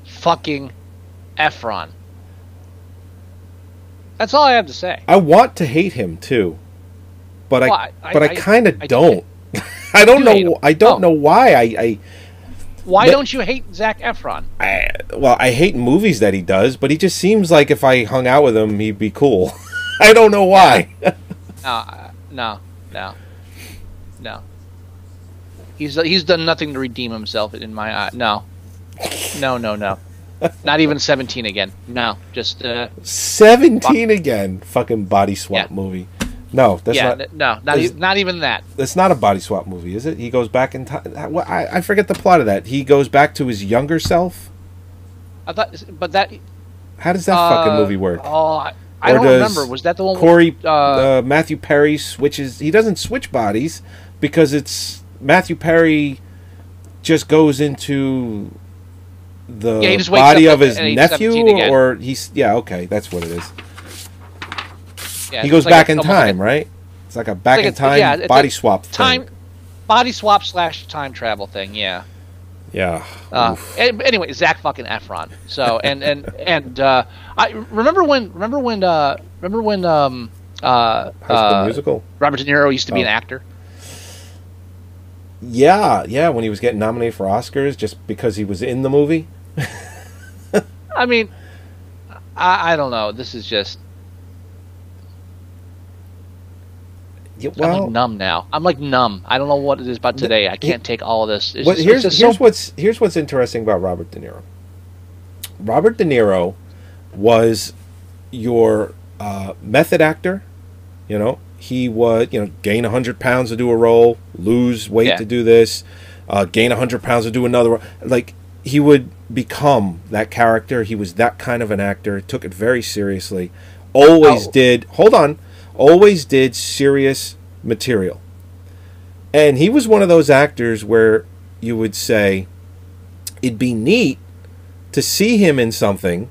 Speaker 11: fucking Efron. That's all I have to say.
Speaker 4: I want to hate him, too. But I kind of don't. I don't know. I don't know why.
Speaker 11: Why don't you hate Zac Efron?
Speaker 4: I hate movies that he does, but he just seems like if I hung out with him, he'd be cool. I don't know why.
Speaker 11: No. He's done nothing to redeem himself in my eye. No. Not even 17 again. No, just
Speaker 4: 17 again. Fucking body swap movie. No, that's
Speaker 11: not even that.
Speaker 4: That's not a body swap movie, is it? He goes back in time. I forget the plot of that. He goes back to his younger self.
Speaker 11: I thought, but that.
Speaker 4: How does that fucking movie work?
Speaker 11: I don't remember. Was that the one?
Speaker 4: Corey Matthew Perry switches. He doesn't switch bodies because it's Matthew Perry just goes into the body of his nephew, or he's okay. That's what it is. Yeah, he goes back in time, right? It's like a back in time body swap thing.
Speaker 11: Body swap / time travel thing, yeah.
Speaker 4: Yeah.
Speaker 11: Anyway, Zac fucking Efron. So and I remember when
Speaker 4: Musical?
Speaker 11: Robert De Niro used to be an actor.
Speaker 4: Yeah, when he was getting nominated for Oscars just because he was in the movie.
Speaker 11: I mean, I don't know. This is just. I'm like numb now. I'm like numb. I don't know what it is about today. I can't take all of this.
Speaker 4: Here's what's interesting about Robert De Niro. Robert De Niro was your method actor. He would gain 100 pounds to do a role, lose weight to do this, gain 100 pounds to do another role. Like he would become that character. He was that kind of an actor. Took it very seriously. Always did serious material. And he was one of those actors where you would say it'd be neat to see him in something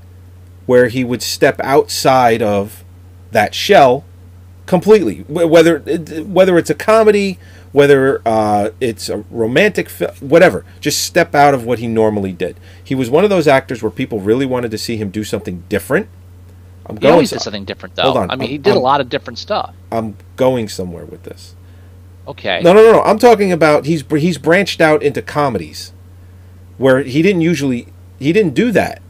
Speaker 4: where he would step outside of that shell completely. Whether it's a comedy, whether it's a romantic film, whatever. Just step out of what he normally did. He was one of those actors where people really wanted to see him do something different.
Speaker 11: He always did something different, though.
Speaker 4: Hold on.
Speaker 11: I mean, he did a lot of different stuff.
Speaker 4: I'm going somewhere with this.
Speaker 11: Okay.
Speaker 4: No. I'm talking about he's branched out into comedies, where he didn't do that.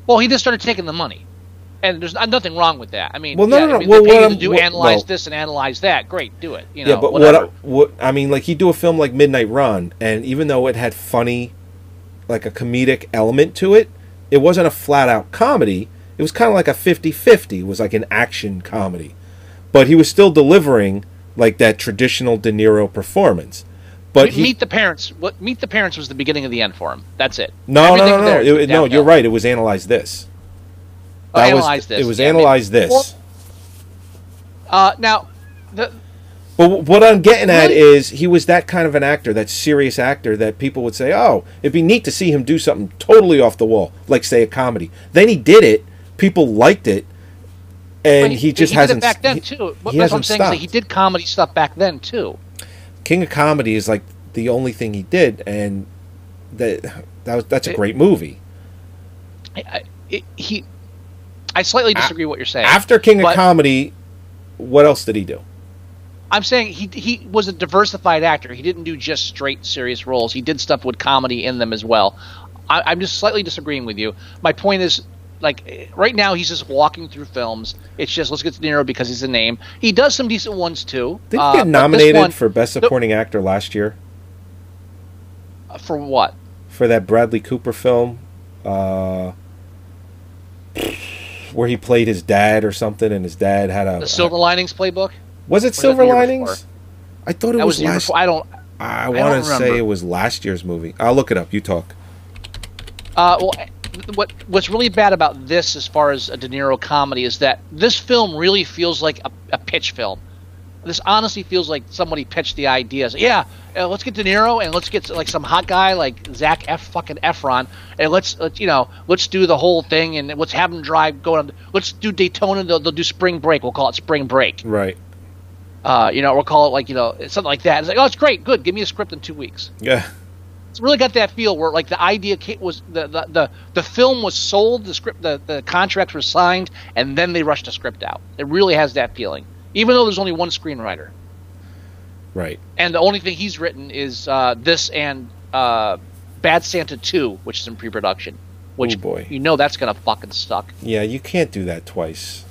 Speaker 11: Well, he just started taking the money, and there's nothing wrong with that. I mean,
Speaker 4: no.
Speaker 11: Analyze this and analyze that. Great, do it.
Speaker 4: But what I mean, like he'd do a film like Midnight Run, and even though it had funny, like a comedic element to it, it wasn't a flat out comedy. It was kind of like a 50-50. It was like an action comedy. But he was still delivering like that traditional De Niro performance. But
Speaker 11: Meet the Parents. Meet the Parents was the beginning of the end for him. That's it.
Speaker 4: No. You're right. It was Analyze This.
Speaker 11: Analyze this.
Speaker 4: It was analyze this.
Speaker 11: Now,
Speaker 4: But what I'm getting at is he was that kind of an actor, that serious actor that people would say, oh, it'd be neat to see him do something totally off the wall, like, say, a comedy. Then he did it. People liked it. And he just hasn't...
Speaker 11: He did it back then, too. That's what I'm saying. Is that he did comedy stuff back then, too.
Speaker 4: King of Comedy is, like, the only thing he did, and that's a great movie.
Speaker 11: I slightly disagree with what you're saying.
Speaker 4: After King of Comedy, what else did he do?
Speaker 11: I'm saying he was a diversified actor. He didn't do just straight serious roles. He did stuff with comedy in them as well. I'm just slightly disagreeing with you. My point is, like, right now he's just walking through films. It's just, let's get De Niro because he's a name. He does some decent ones too.
Speaker 4: Did he get nominated for Best Supporting Actor last year?
Speaker 11: For what?
Speaker 4: For that Bradley Cooper film, where he played his dad or something, and his dad had
Speaker 11: the Silver Linings Playbook.
Speaker 4: Was it Silver Linings? I thought it was last. I want to say it was last year's movie. I'll look it up. You talk.
Speaker 11: Well, what's really bad about this, as far as a De Niro comedy, is that this film really feels like a pitch film. This honestly feels like somebody pitched the ideas. Yeah, let's get De Niro and let's get like some hot guy like Zac Efron, and let's do the whole thing, and let's have him let's do Daytona. They'll do Spring Break. We'll call it Spring Break.
Speaker 4: Right.
Speaker 11: We'll call it like something like that. It's like, oh, it's great, good. Give me a script in 2 weeks.
Speaker 4: Yeah.
Speaker 11: It's really got that feel where like the idea was the film was sold, the script, the contracts were signed, and then they rushed the script out. It really has that feeling, even though there's only one screenwriter.
Speaker 4: Right.
Speaker 11: And the only thing he's written is this and Bad Santa 2, which is in pre-production. Which,
Speaker 4: boy,
Speaker 11: that's gonna fucking suck.
Speaker 4: Yeah, you can't do that twice.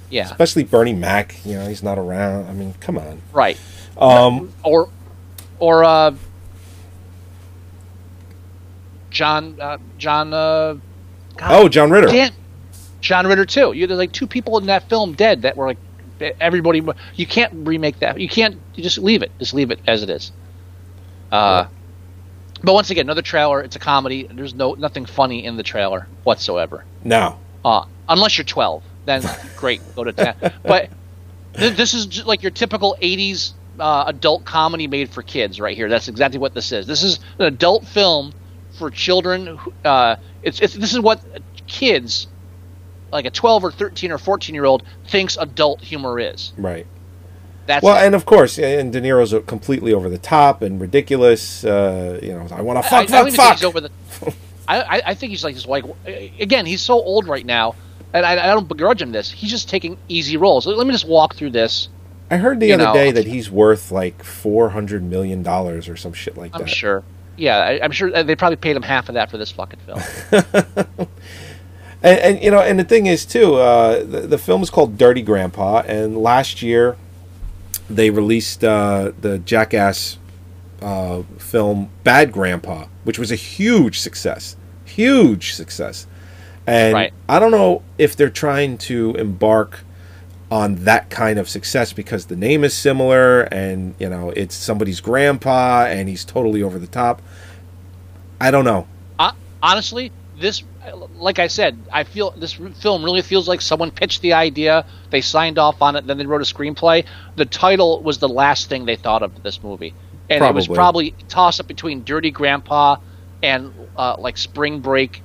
Speaker 11: Yeah.
Speaker 4: Especially Bernie Mac. He's not around. I mean, come on.
Speaker 11: Right. Or John
Speaker 4: Ritter.
Speaker 11: Damn, John Ritter too. There's like two people in that film dead that were like everybody. You can't remake that. You just leave it. Just leave it as it is. But once again, another trailer. It's a comedy. There's nothing funny in the trailer whatsoever.
Speaker 4: No.
Speaker 11: Unless you're 12, then great, go to 10. But this is just like your typical 80s adult comedy made for kids right here. That's exactly what this is. This is an adult film for children. This is what kids, like a 12 or 13 or 14-year-old, thinks adult humor is.
Speaker 4: Right.
Speaker 11: And
Speaker 4: of course, and De Niro's completely over the top and ridiculous. I want to fuck.
Speaker 11: I think he's like this. Like, again, he's so old right now, and I don't begrudge him this. He's just taking easy roles. Let me just walk through this.
Speaker 4: I heard the other day that he's worth like $400 million or some shit like that.
Speaker 11: I'm sure. Yeah, I'm sure they probably paid him half of that for this fucking film.
Speaker 4: and the thing is too, the film is called Dirty Grandpa, and last year they released the Jackass film Bad Grandpa, which was a huge success. And
Speaker 11: right.
Speaker 4: I don't know if they're trying to embark on that kind of success because the name is similar and it's somebody's grandpa and he's totally over the top. I don't know.
Speaker 11: Honestly, this, like I said, I feel this film really feels like someone pitched the idea, they signed off on it, then they wrote a screenplay. The title was the last thing they thought of this movie. And it was probably toss up between Dirty Grandpa and like Spring Break.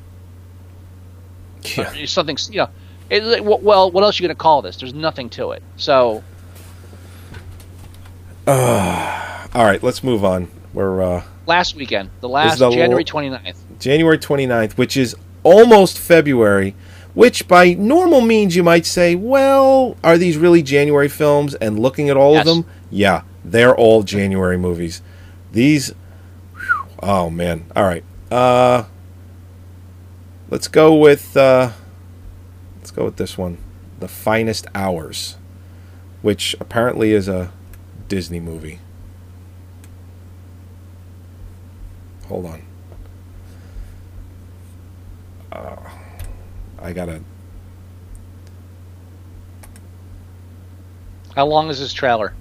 Speaker 4: Yeah.
Speaker 11: Something, well, what else are you going to call this? There's nothing to it. So.
Speaker 4: All right, let's move on. We're
Speaker 11: last weekend, January 29th.
Speaker 4: January 29th, which is almost February, which by normal means you might say, well, are these really January films? And looking at all of them, yeah, they're all January movies. These, oh man. All right. Let's go with this one, The Finest Hours, which apparently is a Disney movie. Hold on. I gotta.
Speaker 11: How long is this trailer?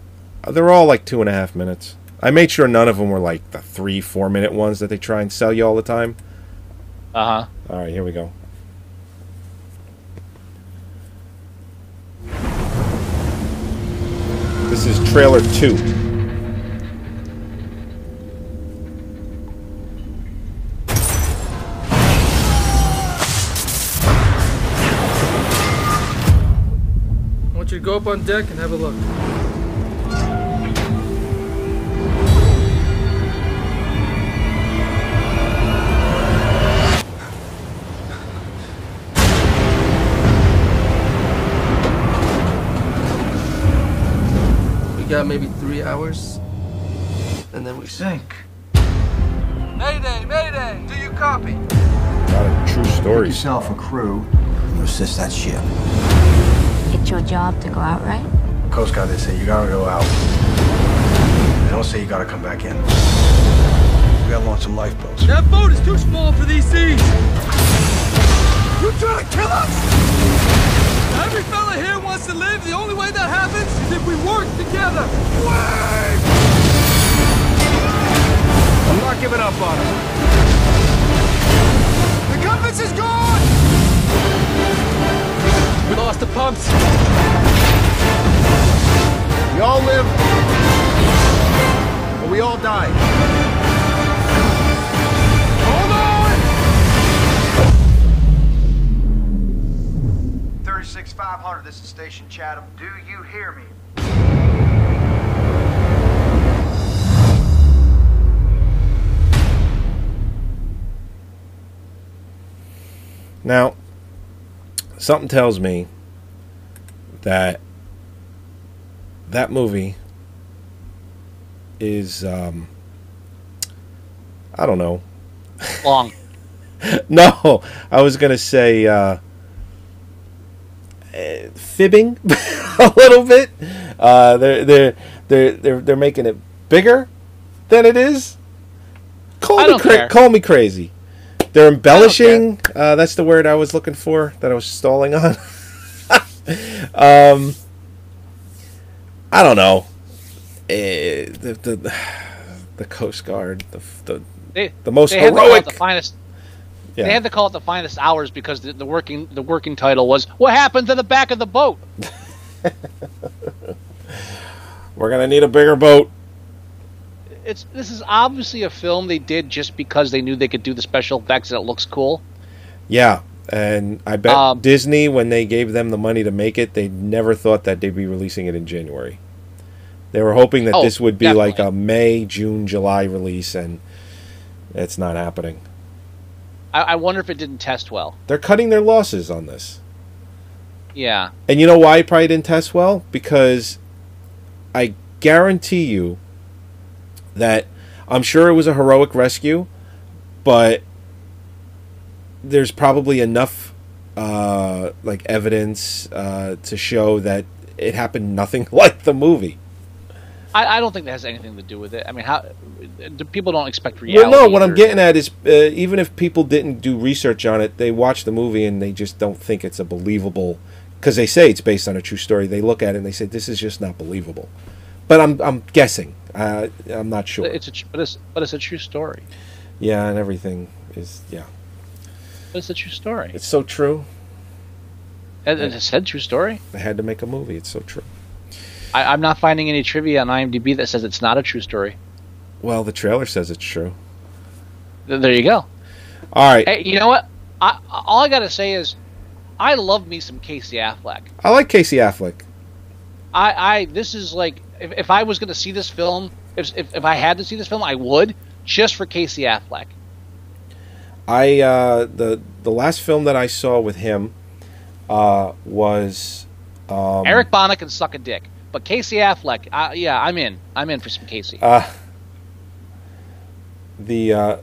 Speaker 4: They're all like 2.5 minutes. I made sure none of them were like the 3-4 minute ones that they try and sell you all the time.
Speaker 11: Uh-huh.
Speaker 4: All right, here we go. This is trailer 2.
Speaker 18: I want you to go up on deck and have a look. We got maybe 3 hours, and then we sink.
Speaker 13: Mayday, mayday! Do you copy?
Speaker 4: Not a true story.
Speaker 7: Pick yourself a crew, and you assist that ship.
Speaker 19: It's your job to go out, right?
Speaker 7: Coast Guard, they say you gotta go out. They don't say you gotta come back in. We gotta launch some lifeboats.
Speaker 13: That boat is too small for these seas! You trying to kill us? Every fella here wants to live. The only way that happens is if we work together. Wait!
Speaker 7: I'm not giving up on him.
Speaker 13: The compass is gone! We lost the pumps.
Speaker 7: We all live, but we all die.
Speaker 13: Hold on!
Speaker 7: 36-500, this is Station Chatham. Do you hear me?
Speaker 4: Now, something tells me that that movie is, I don't know.
Speaker 11: Long.
Speaker 4: No, I was gonna say fibbing a little bit. They're making it bigger than it is. Call me crazy. They're embellishing. That's the word I was looking for, that I was stalling on. I don't know. The Coast Guard, the most heroic.
Speaker 11: The finest.
Speaker 4: Yeah.
Speaker 11: They had to call it the finest hours because the working title was "What Happened to the Back of the Boat."
Speaker 4: We're gonna need a bigger boat.
Speaker 11: This is obviously a film they did just because they knew they could do the special effects and it looks cool.
Speaker 4: Yeah, and I bet Disney, when they gave them the money to make it, they never thought that they'd be releasing it in January. They were hoping that this would be
Speaker 11: definitely.
Speaker 4: like a May, June, July release, and it's not happening.
Speaker 11: I wonder if it didn't test well.
Speaker 4: They're cutting their losses on this.
Speaker 11: Yeah.
Speaker 4: And you know why it probably didn't test well? Because I guarantee you that I'm sure it was a heroic rescue, but there's probably enough evidence to show that it happened nothing like the movie.
Speaker 11: I don't think that has anything to do with it. I mean, how people don't expect reality.
Speaker 4: Well, no, what I'm getting at is even if people didn't do research on it, they watch the movie and they just don't think it's a believable, because they say it's based on a true story. They look at it and they say, this is just not believable. But I'm guessing. I'm not sure.
Speaker 11: But it's a true story.
Speaker 4: Yeah, and everything is, yeah.
Speaker 11: But it's a true story.
Speaker 4: It's so true.
Speaker 11: And it said true story?
Speaker 4: They had to make a movie. It's so true.
Speaker 11: I'm not finding any trivia on IMDb that says it's not a true story.
Speaker 4: Well, the trailer says it's true.
Speaker 11: There you go.
Speaker 4: All right.
Speaker 11: Hey, you know what? All I got to say is I love me some Casey Affleck.
Speaker 4: I like Casey Affleck.
Speaker 11: This is like, if I was going to see this film, if I had to see this film, I would, just for Casey Affleck.
Speaker 4: The last film that I saw with him was
Speaker 11: Eric Bana can suck a dick, but Casey Affleck, yeah, I'm in for some Casey.
Speaker 4: The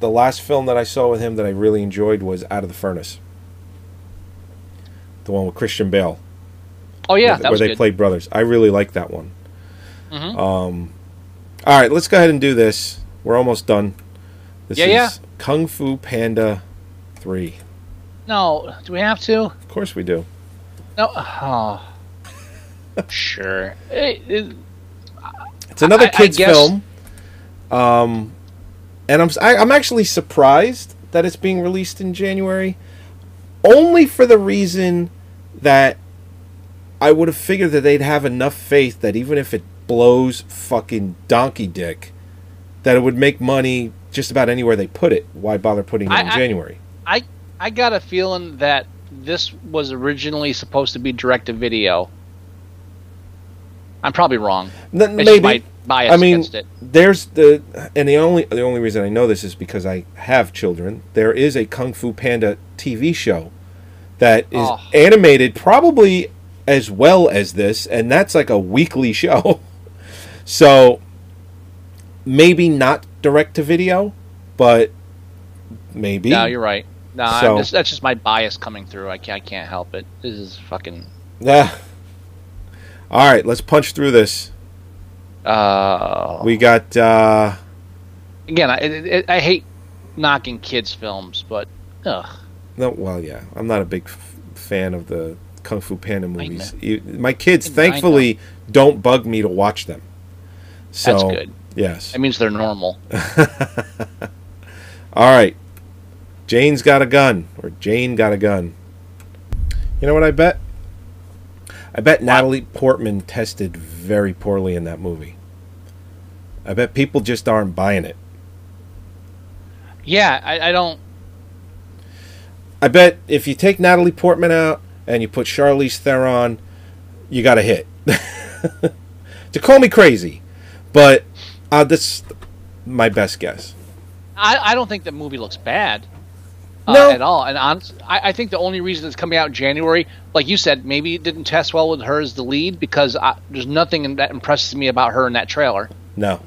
Speaker 4: last film that I saw with him that I really enjoyed was Out of the Furnace, the one with Christian Bale.
Speaker 11: Oh yeah, that
Speaker 4: where
Speaker 11: was
Speaker 4: they
Speaker 11: good.
Speaker 4: played brothers. I really liked that one.
Speaker 11: Mm-hmm.
Speaker 4: All right, let's go ahead and do this. We're almost done. This is Kung Fu Panda 3.
Speaker 11: No, do we have to?
Speaker 4: Of course we do.
Speaker 11: No. Oh. Sure.
Speaker 4: It's another kids film. And I'm actually surprised that it's being released in January, only for the reason that I would have figured that they'd have enough faith that even if it blows fucking donkey dick, that it would make money just about anywhere they put it. Why bother putting it in January?
Speaker 11: I got a feeling that this was originally supposed to be direct-to-video. I'm probably wrong.
Speaker 4: Maybe.
Speaker 11: My bias against it.
Speaker 4: There's the only reason I know this is because I have children. There is a Kung Fu Panda TV show that is animated probably as well as this, and that's like a weekly show. So maybe not direct to video, but maybe.
Speaker 11: No, you're right. No,
Speaker 4: So-
Speaker 11: that's just my bias coming through. I can't help it. This is fucking.
Speaker 4: Yeah. All right, let's punch through this. We got.
Speaker 11: Again, I hate knocking kids' films, but ugh.
Speaker 4: No, well, yeah, I'm not a big fan of the Kung Fu Panda movies. My kids, thankfully, don't bug me to watch them. So,
Speaker 11: That's good.
Speaker 4: Yes.
Speaker 11: That means they're normal.
Speaker 4: All right. Jane's got a gun, or Jane got a gun. You know what I bet? I bet Natalie Portman tested very poorly in that movie. I bet people just aren't buying it.
Speaker 11: Yeah, I don't.
Speaker 4: I bet if you take Natalie Portman out and you put Charlize Theron, you got a hit. To call me crazy, but that's my best guess.
Speaker 11: I don't think the movie looks bad.
Speaker 4: No.
Speaker 11: At all. And I think the only reason it's coming out in January, like you said, maybe it didn't test well with her as the lead because there's nothing that impresses me about her in that trailer.
Speaker 4: No.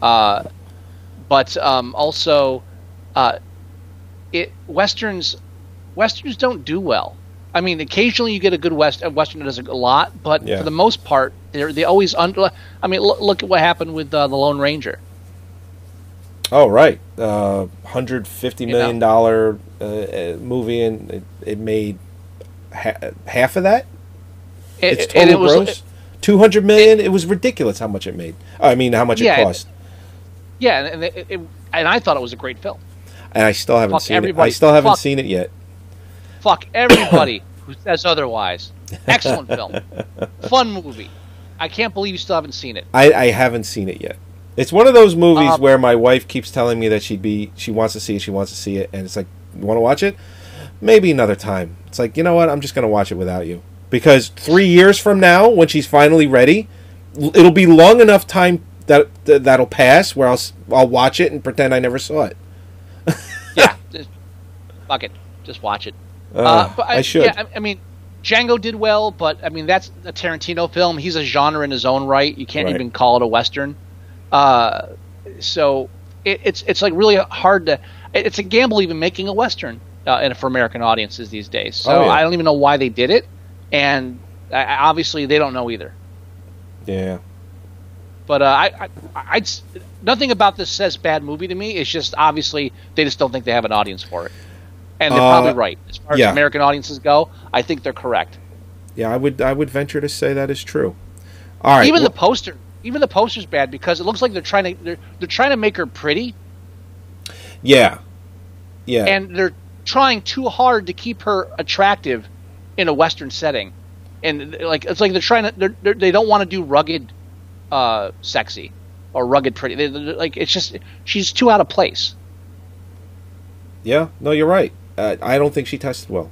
Speaker 11: But also, westerns don't do well. I mean, occasionally you get a good western that does a lot, but for the most part, they always under. I mean, look at what happened with the Lone Ranger.
Speaker 4: Oh, right. $150 million movie, and it made half of that? Its total gross? $200 million? It was ridiculous how much it made. I mean, how much it cost.
Speaker 11: Yeah, and I thought it was a great film.
Speaker 4: And I still haven't seen it. I still haven't seen it yet.
Speaker 11: Fuck everybody who says otherwise. Excellent film. Fun movie. I can't believe you still haven't seen it.
Speaker 4: I haven't seen it yet. It's one of those movies where my wife keeps telling me that she wants to see it, and it's like, you want to watch it? Maybe another time. It's like, you know what? I'm just going to watch it without you. Because 3 years from now, when she's finally ready, it'll be long enough time that'll pass where I'll watch it and pretend I never saw it.
Speaker 11: Yeah. Fuck it. Just watch it.
Speaker 4: But I should.
Speaker 11: Yeah, I mean, Django did well, but I mean, that's a Tarantino film. He's a genre in his own right. You can't even call it a Western. So it's like really hard to. It's a gamble even making a Western for American audiences these days. So I don't even know why they did it, and obviously they don't know either.
Speaker 4: Yeah.
Speaker 11: But I'd nothing about this says bad movie to me. It's just obviously they just don't think they have an audience for it, and they're probably right as far as American audiences go. I think they're correct.
Speaker 4: Yeah, I would venture to say that is true. All right.
Speaker 11: Even the poster's bad because it looks like they're trying to make her pretty. Yeah. Yeah. And they're trying too hard to keep her attractive in a Western setting, and it's like they're trying to they don't want to do rugged. Sexy or rugged pretty. Like it's just she's too out of place.
Speaker 4: Yeah, no, you're right. I don't think she tested well.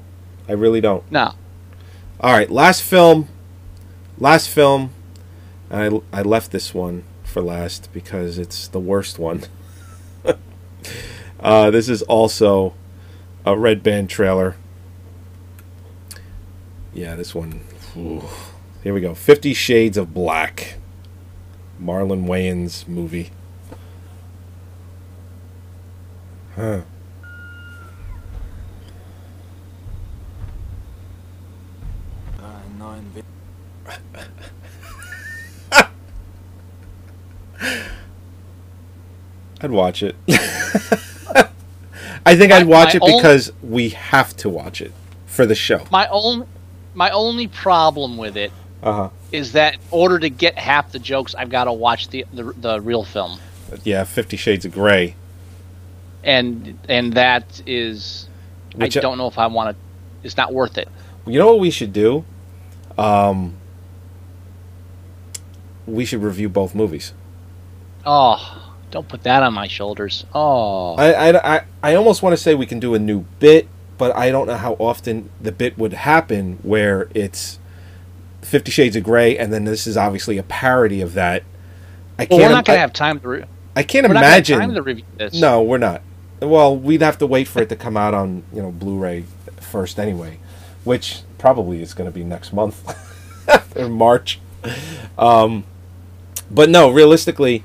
Speaker 4: I really don't.
Speaker 11: No.
Speaker 4: All right, last film. I left this one for last because it's the worst one. This is also a Red Band trailer. Yeah, this one. Ooh. Here we go. 50 Shades of Black. Marlon Wayans movie. Huh. I'd watch it. I think I'd watch it because we have to watch it for the show.
Speaker 11: My only problem with it is that in order to get half the jokes, I've got to watch the real film.
Speaker 4: Yeah, 50 Shades of Grey.
Speaker 11: And that is, I don't know if I want to. It's not worth it.
Speaker 4: You know what we should do? we should review both movies.
Speaker 11: Oh, don't put that on my shoulders. Oh.
Speaker 4: I almost want to say we can do a new bit, but I don't know how often the bit would happen where it's 50 Shades of Grey, and then this is obviously a parody of that.
Speaker 11: We're not going to have time to.
Speaker 4: I can't imagine.
Speaker 11: Not have time to review this.
Speaker 4: No, we're not. Well, we'd have to wait for it to come out on Blu-ray first anyway, which probably is going to be next month in March. But no, realistically,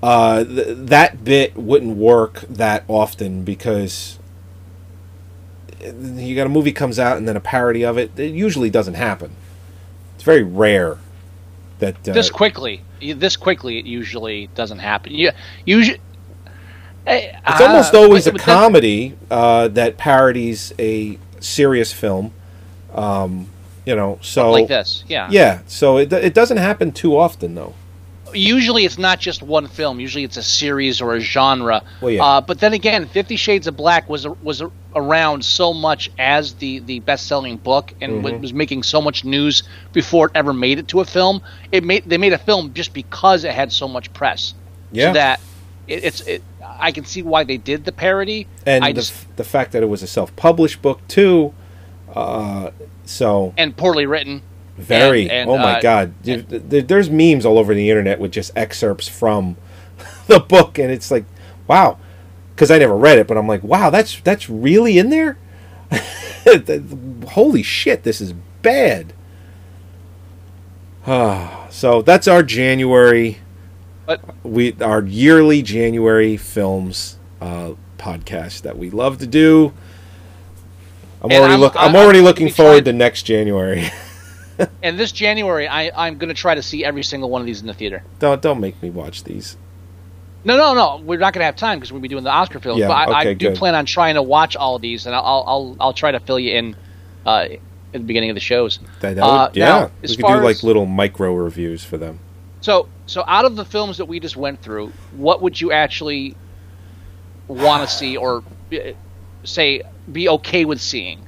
Speaker 4: that bit wouldn't work that often because you got a movie comes out and then a parody of it. It usually doesn't happen. It's very rare that
Speaker 11: this quickly it usually doesn't happen. Usually.
Speaker 4: It's almost always a comedy that parodies a serious film, so
Speaker 11: like this, yeah.
Speaker 4: Yeah, so it doesn't happen too often, though.
Speaker 11: Usually it's not just one film. Usually it's a series or a genre.
Speaker 4: Well, yeah.
Speaker 11: But then again, 50 Shades of Black was around so much as the best-selling book and was making so much news before it ever made it to a film. They made a film just because it had so much press.
Speaker 4: Yeah.
Speaker 11: So that I can see why they did the parody.
Speaker 4: And the fact that it was a self-published book, too.
Speaker 11: And poorly written.
Speaker 4: Very. Oh, my God. There's memes all over the internet with just excerpts from the book, and it's like, wow. Because I never read it, but I'm like, wow, that's really in there? Holy shit, this is bad. So that's our January... our yearly January films podcast that we love to do. I'm already looking forward to next January.
Speaker 11: And this January, I'm going to try to see every single one of these in the theater.
Speaker 4: Don't make me watch these.
Speaker 11: No. We're not going to have time because we'll be doing the Oscar films.
Speaker 4: Yeah,
Speaker 11: but I
Speaker 4: good.
Speaker 11: plan on trying to watch all of these, and I'll try to fill you in at the beginning of the shows.
Speaker 4: Yeah,
Speaker 11: now,
Speaker 4: we could do like little micro reviews for them.
Speaker 11: So out of the films that we just went through, what would you actually want to see or say be okay with seeing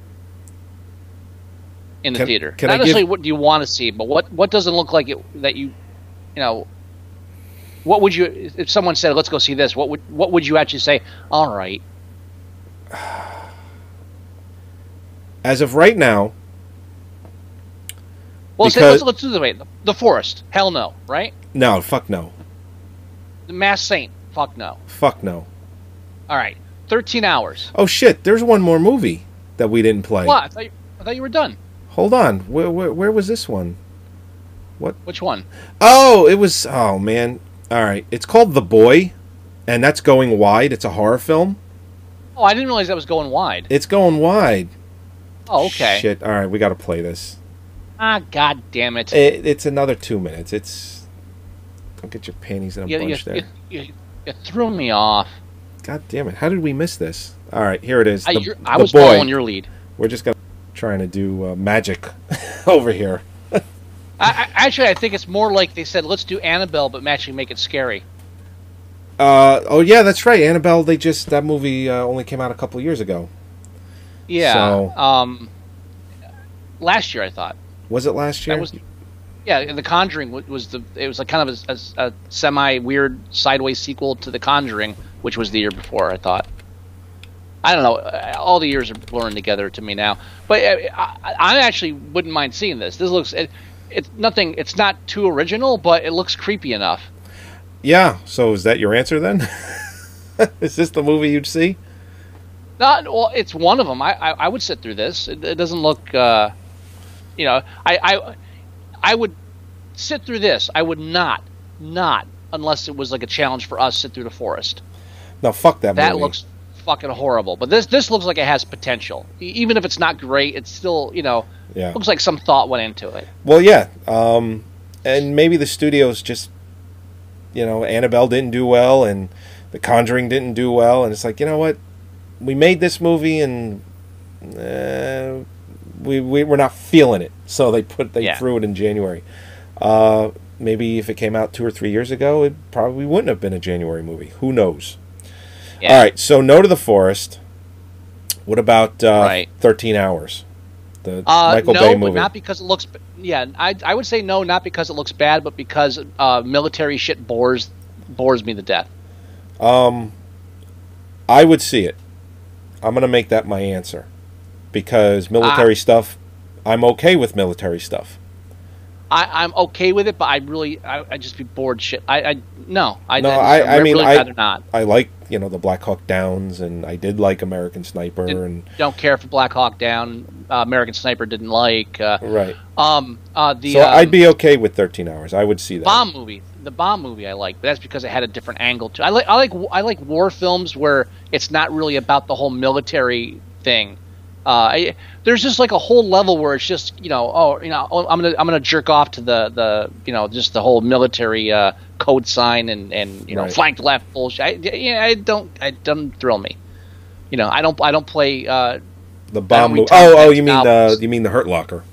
Speaker 11: in the theater? Not necessarily what do you want to see, but what doesn't look like it that you what would you, if someone said let's go see this, what would you actually say? All right.
Speaker 4: As of right now.
Speaker 11: Well, let's do it this way. The Forest, hell no, right?
Speaker 4: No, fuck no.
Speaker 11: The Masked Saint, fuck no.
Speaker 4: Fuck no.
Speaker 11: All right, 13 Hours.
Speaker 4: Oh shit! There's one more movie that we didn't play.
Speaker 11: What? I thought you were done.
Speaker 4: Hold on. Where was this one? What?
Speaker 11: Which one?
Speaker 4: Oh, it was. Oh man. All right. It's called The Boy, and that's going wide. It's a horror film.
Speaker 11: Oh, I didn't realize that was going wide.
Speaker 4: It's going wide.
Speaker 11: Oh, okay.
Speaker 4: Shit. All right, we got to play this.
Speaker 11: Ah, god damn it.
Speaker 4: It's another 2 minutes. Don't get your panties in a bunch there.
Speaker 11: You threw me off.
Speaker 4: God damn it. How did we miss this? All right, here it is.
Speaker 11: I was following your lead.
Speaker 4: We're just trying to do magic over here.
Speaker 11: Actually, I think it's more like they said, let's do Annabelle, but actually make it scary.
Speaker 4: Oh, yeah, that's right. Annabelle, that movie only came out a couple years ago.
Speaker 11: Yeah.
Speaker 4: So,
Speaker 11: last year, I thought.
Speaker 4: Was it last year?
Speaker 11: Yeah, The Conjuring was like kind of a semi-weird sideways sequel to The Conjuring, which was the year before, I thought. I don't know. All the years are blurring together to me now. But I actually wouldn't mind seeing this. This looks... It's nothing... It's not too original, but it looks creepy enough.
Speaker 4: Yeah. So is that your answer, then? Is this the movie you'd see?
Speaker 11: Well, it's one of them. I would sit through this. It doesn't look... I would sit through this. I would not, unless it was like a challenge for us, sit through The Forest.
Speaker 4: No, fuck that movie.
Speaker 11: That looks fucking horrible. But this looks like it has potential. Even if it's not great, it's still, looks like some thought went into it.
Speaker 4: Well, yeah. And maybe the studios just, Annabelle didn't do well and The Conjuring didn't do well. And it's like, you know what? We made this movie and we're not feeling it. So they threw it in January. Maybe if it came out 2 or 3 years ago, it probably wouldn't have been a January movie. Who knows? Yeah. All right, so no to The Forest. What about 13 Hours? The Michael Bay
Speaker 11: no,
Speaker 4: movie.
Speaker 11: but not because it looks. Yeah, I would say no, not because it looks bad, but because military shit bores me to death.
Speaker 4: I would see it. I'm going to make that my answer. Because military stuff, I'm okay with military stuff.
Speaker 11: I'm okay with it, but I just be bored shit. I'd
Speaker 4: really
Speaker 11: rather not.
Speaker 4: I like, the Black Hawk Downs, and I did like American Sniper, and
Speaker 11: don't care for Black Hawk Down. American Sniper didn't like.
Speaker 4: Right.
Speaker 11: So
Speaker 4: I'd be okay with 13 Hours. I would see that.
Speaker 11: The bomb movie I like, but that's because it had a different angle to. I like war films where it's not really about the whole military thing. There's just like a whole level where it's just I'm gonna jerk off to the just the whole military code sign and
Speaker 4: Right.
Speaker 11: flanked left bullshit. It doesn't thrill me. I don't play
Speaker 4: the bomb movie. Oh, you mean the Hurt Locker?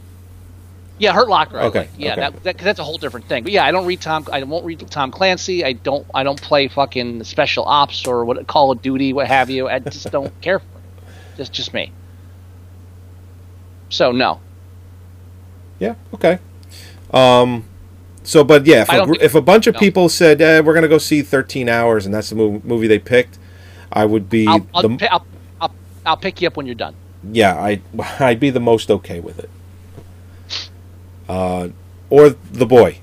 Speaker 11: Yeah, Hurt Locker.
Speaker 4: Okay.
Speaker 11: Yeah,
Speaker 4: okay.
Speaker 11: That's a whole different thing. But yeah, I won't read Tom Clancy. I don't play fucking Special Ops or Call of Duty, what have you. I just don't care for it. Just me. So no.
Speaker 4: Yeah. Okay. But yeah, if a bunch of people said we're gonna go see 13 Hours and that's the movie they picked, I would be.
Speaker 11: I'll pick you up when you're done.
Speaker 4: Yeah, I'd be the most okay with it. Or The Boy.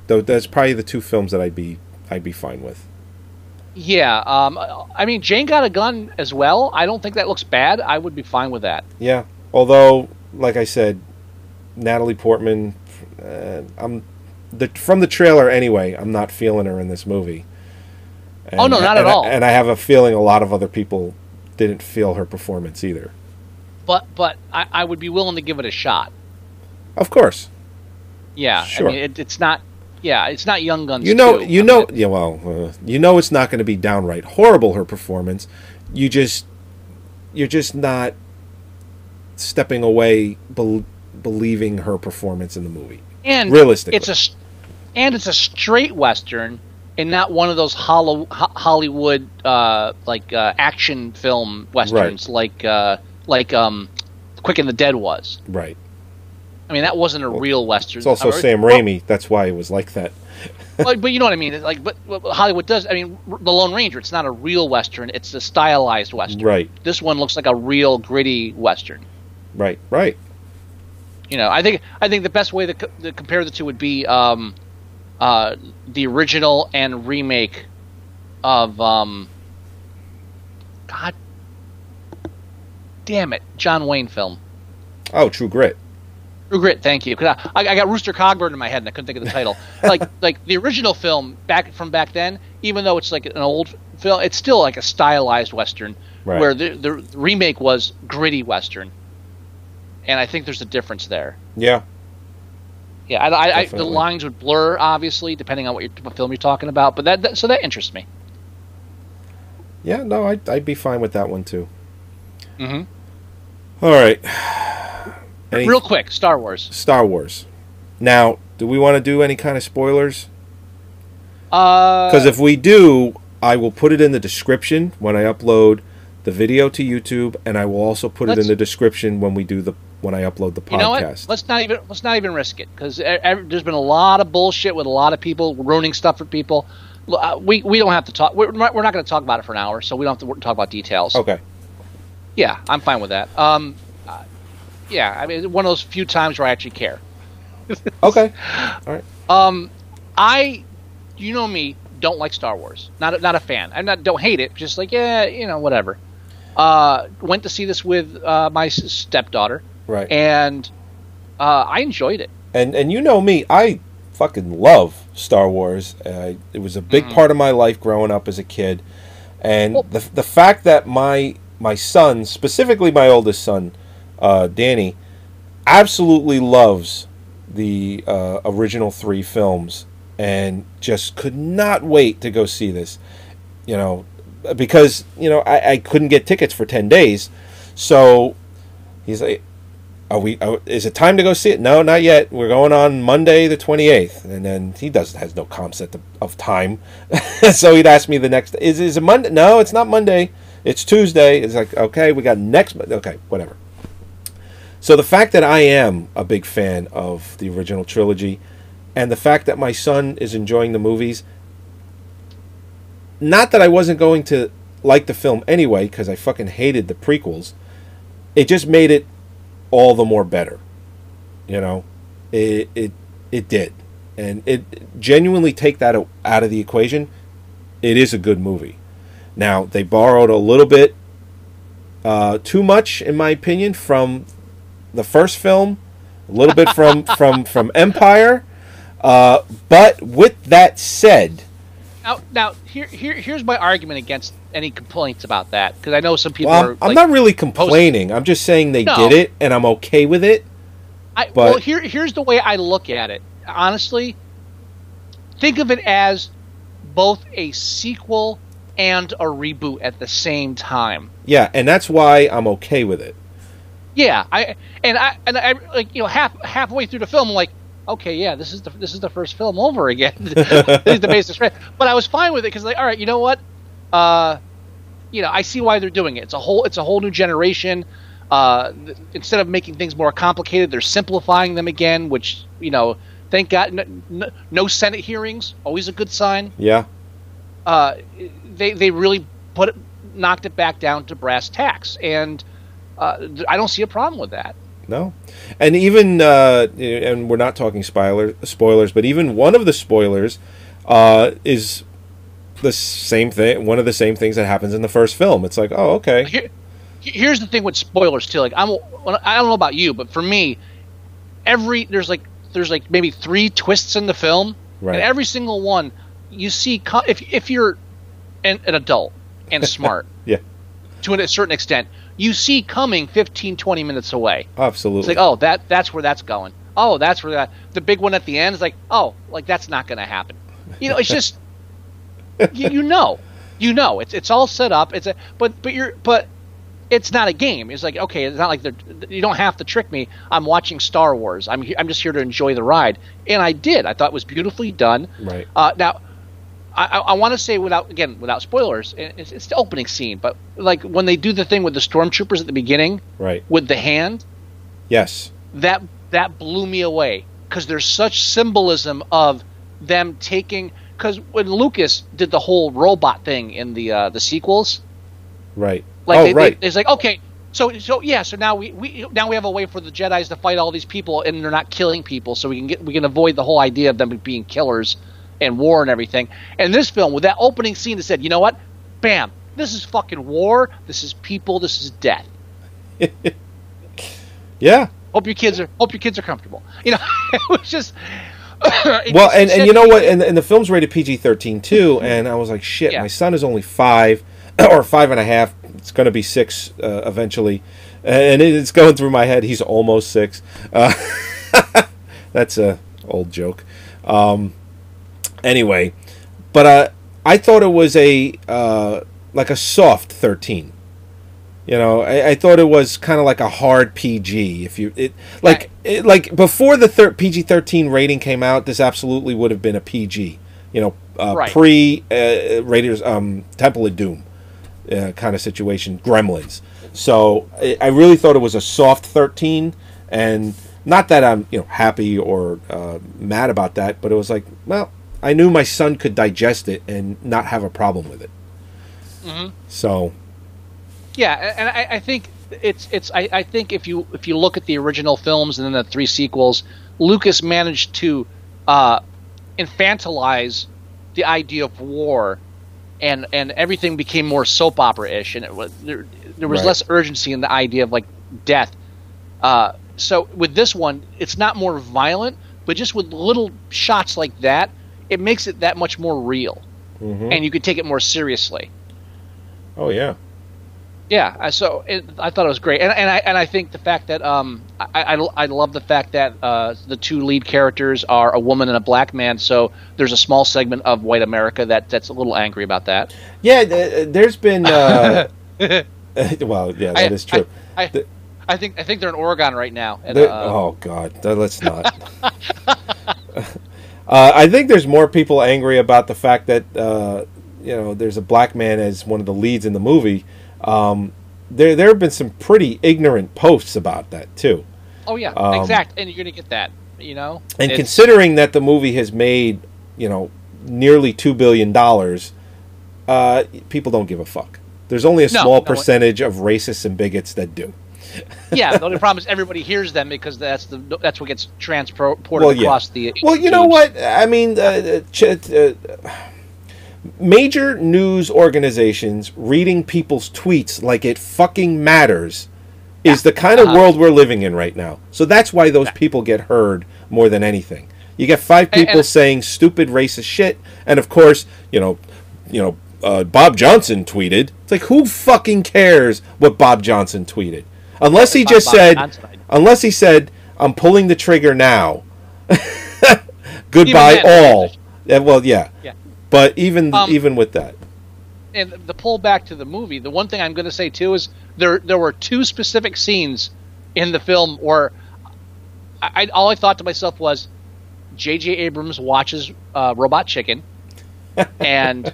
Speaker 4: Though that's probably the two films that I'd be fine with.
Speaker 11: Yeah, I mean Jane Got a Gun as well. I don't think that looks bad. I would be fine with that.
Speaker 4: Yeah, although like I said, Natalie Portman, from the trailer anyway, I'm not feeling her in this movie.
Speaker 11: And, not at all.
Speaker 4: And I have a feeling a lot of other people didn't feel her performance either.
Speaker 11: But I would be willing to give it a shot.
Speaker 4: Of course.
Speaker 11: Yeah,
Speaker 4: sure.
Speaker 11: I mean it's not. Yeah, it's not Young Guns.
Speaker 4: Yeah, well, it's not going to be downright horrible. Her performance, you're just not stepping away, believing her performance in the movie.
Speaker 11: And
Speaker 4: realistically,
Speaker 11: it's a straight Western, and not one of those Hollywood action film westerns like Quick and the Dead was.
Speaker 4: Right.
Speaker 11: I mean, that wasn't a real Western.
Speaker 4: It's also Sam Raimi. That's why it was like that.
Speaker 11: But you know what I mean. But Hollywood does. I mean, The Lone Ranger. It's not a real Western. It's a stylized Western.
Speaker 4: Right.
Speaker 11: This one looks like a real gritty Western.
Speaker 4: Right.
Speaker 11: I think the best way to compare the two would be the original and remake of God damn it, John Wayne film.
Speaker 4: Oh, True Grit.
Speaker 11: True Grit, thank you. Because I got Rooster Cogburn in my head and I couldn't think of the title. like the original film back then, even though it's like an old film, it's still like a stylized Western.
Speaker 4: Right.
Speaker 11: Where the remake was gritty Western, and I think there's a difference there.
Speaker 4: Yeah.
Speaker 11: Yeah, the lines would blur obviously depending on what film you're talking about, but that interests me.
Speaker 4: Yeah, no, I'd be fine with that one too.
Speaker 11: Mm-hmm.
Speaker 4: All right.
Speaker 11: Real quick, Star Wars.
Speaker 4: Now, do we want to do any kind of spoilers? Because if we do, I will put it in the description when I upload the video to YouTube, and I will also put it in the description when I upload the podcast.
Speaker 11: You know what? Let's not even risk it, because there's been a lot of bullshit with a lot of people ruining stuff for people. We don't have to talk. We're not going to talk about it for an hour, so we don't have to talk about details.
Speaker 4: Okay.
Speaker 11: Yeah, I'm fine with that. Yeah, I mean, one of those few times where I actually care.
Speaker 4: Okay. All right.
Speaker 11: You know me, don't like Star Wars. Not a fan. Don't hate it. Just like, whatever. Went to see this with my stepdaughter.
Speaker 4: Right.
Speaker 11: And I enjoyed it.
Speaker 4: And you know me, I fucking love Star Wars. It was a big part of my life growing up as a kid. And the fact that my son, specifically my oldest son, Danny, absolutely loves the original 3 films and just could not wait to go see this, because I couldn't get tickets for 10 days, so he's like, is it time to go see it? No, not yet. We're going on Monday the 28th. And then he has no concept of time. So he'd ask me the next, is it Monday? No, it's not Monday. It's Tuesday. It's like, okay, we got next Monday. Okay, whatever. So the fact that I am a big fan of the original trilogy, and the fact that my son is enjoying the movies, not that I wasn't going to like the film anyway, because I fucking hated the prequels, it just made it all the more better. You know, it did. And it genuinely, take that out of the equation, it is a good movie. Now, they borrowed a little bit too much, in my opinion, from the first film, a little bit from Empire. But with that said,
Speaker 11: now here's my argument against any complaints about that, because I know some people
Speaker 4: well,
Speaker 11: are.
Speaker 4: I'm not really complaining. I'm just saying they did it, and I'm okay with it.
Speaker 11: Well, here's the way I look at it. Honestly, think of it as both a sequel and a reboot at the same time.
Speaker 4: Yeah, and that's why I'm okay with it.
Speaker 11: Yeah, I like, you know, halfway through the film, I'm like, okay, yeah, this is the first film over again. This is the basic script. But I was fine with it because, like, all right, you know what? You know, I see why they're doing it. It's a whole new generation. Instead of making things more complicated, they're simplifying them again, which, you know, thank God. No Senate hearings, always a good sign.
Speaker 4: Yeah.
Speaker 11: They really knocked it back down to brass tacks, and I don't see a problem with that.
Speaker 4: No, and even and we're not talking spoilers, but even one of the spoilers is the same thing. One of the same things that happens in the first film. It's like, oh, okay.
Speaker 11: Here's the thing with spoilers too. Like, I don't know about you, but for me, there's like maybe 3 twists in the film,
Speaker 4: right.
Speaker 11: And every single one you see, if you're an adult and smart,
Speaker 4: yeah,
Speaker 11: to a certain extent, you see coming 15, 20 minutes away.
Speaker 4: Absolutely.
Speaker 11: It's like, oh, that's where that's going. Oh, that's where the big one at the end is like, oh, like that's not going to happen. You know, it's just you know, it's all set up. But it's not a game. It's like, okay, it's not like you don't have to trick me. I'm watching Star Wars. I'm just here to enjoy the ride, and I did. I thought it was beautifully done.
Speaker 4: Right.
Speaker 11: Now, I want to say without spoilers, it's the opening scene, but like when they do the thing with the stormtroopers at the beginning,
Speaker 4: right,
Speaker 11: with the hand,
Speaker 4: yes,
Speaker 11: that blew me away because there's such symbolism of them taking. Because when Lucas did the whole robot thing in the sequels,
Speaker 4: right,
Speaker 11: like
Speaker 4: right,
Speaker 11: it's like, okay, so now we have a way for the Jedis to fight all these people and they're not killing people, so we can avoid the whole idea of them being killers and war and everything. And this film, with that opening scene that said, you know what, bam, this is fucking war, this is people, this is death.
Speaker 4: Yeah.
Speaker 11: Hope your kids are comfortable. You know, it was just.
Speaker 4: Well, and you know what, and the film's rated PG-13 too, and I was like, shit, my son is only 5 or 5.5. It's going to be 6 eventually, and it's going through my head. He's almost 6. That's a old joke. Anyway, but I thought it was like a soft 13. You know, I thought it was kind of like a hard PG. Like before the PG-13 rating came out, this absolutely would have been a PG. You know, pre Raiders, Temple of Doom kind of situation, Gremlins. So I really thought it was a soft 13, and not that I'm happy or mad about that, but it was like, well, I knew my son could digest it and not have a problem with it.
Speaker 11: Mm-hmm.
Speaker 4: So.
Speaker 11: Yeah, and I think I think if you look at the original films and then the 3 sequels, Lucas managed to infantilize the idea of war, and everything became more soap opera-ish, and there was less urgency in the idea of like death. So with this one, it's not more violent, but just with little shots like that, it makes it that much more real, and you can take it more seriously.
Speaker 4: Oh yeah.
Speaker 11: Yeah, so I thought it was great, and I think the fact that I love the fact that the 2 lead characters are a woman and a black man. So there's a small segment of white America that's a little angry about that.
Speaker 4: Yeah, there's been. Well, yeah, that is true.
Speaker 11: I think they're in Oregon right now. And,
Speaker 4: oh God, let's not. I think there's more people angry about the fact that there's a black man as one of the leads in the movie. There have been some pretty ignorant posts about that too.
Speaker 11: Oh yeah, exactly. And you're gonna get that, you know.
Speaker 4: And considering that the movie has made, nearly $2 billion, people don't give a fuck. There's only a small percentage of racists and bigots that do.
Speaker 11: Yeah, the only problem is everybody hears them because that's what gets transported across the.
Speaker 4: Well, you know what? I mean, major news organizations reading people's tweets like it fucking matters is the kind of world we're living in right now. So that's why those people get heard more than anything. You get 5 people saying stupid racist shit, and of course, Bob Johnson tweeted. It's like, who fucking cares what Bob Johnson tweeted? Unless he just said, I'm pulling the trigger now. Goodbye all. Well, yeah. But even with that.
Speaker 11: And the pull back to the movie, the one thing I'm going to say too is there were 2 specific scenes in the film where all I thought to myself was, J.J. Abrams watches Robot Chicken, and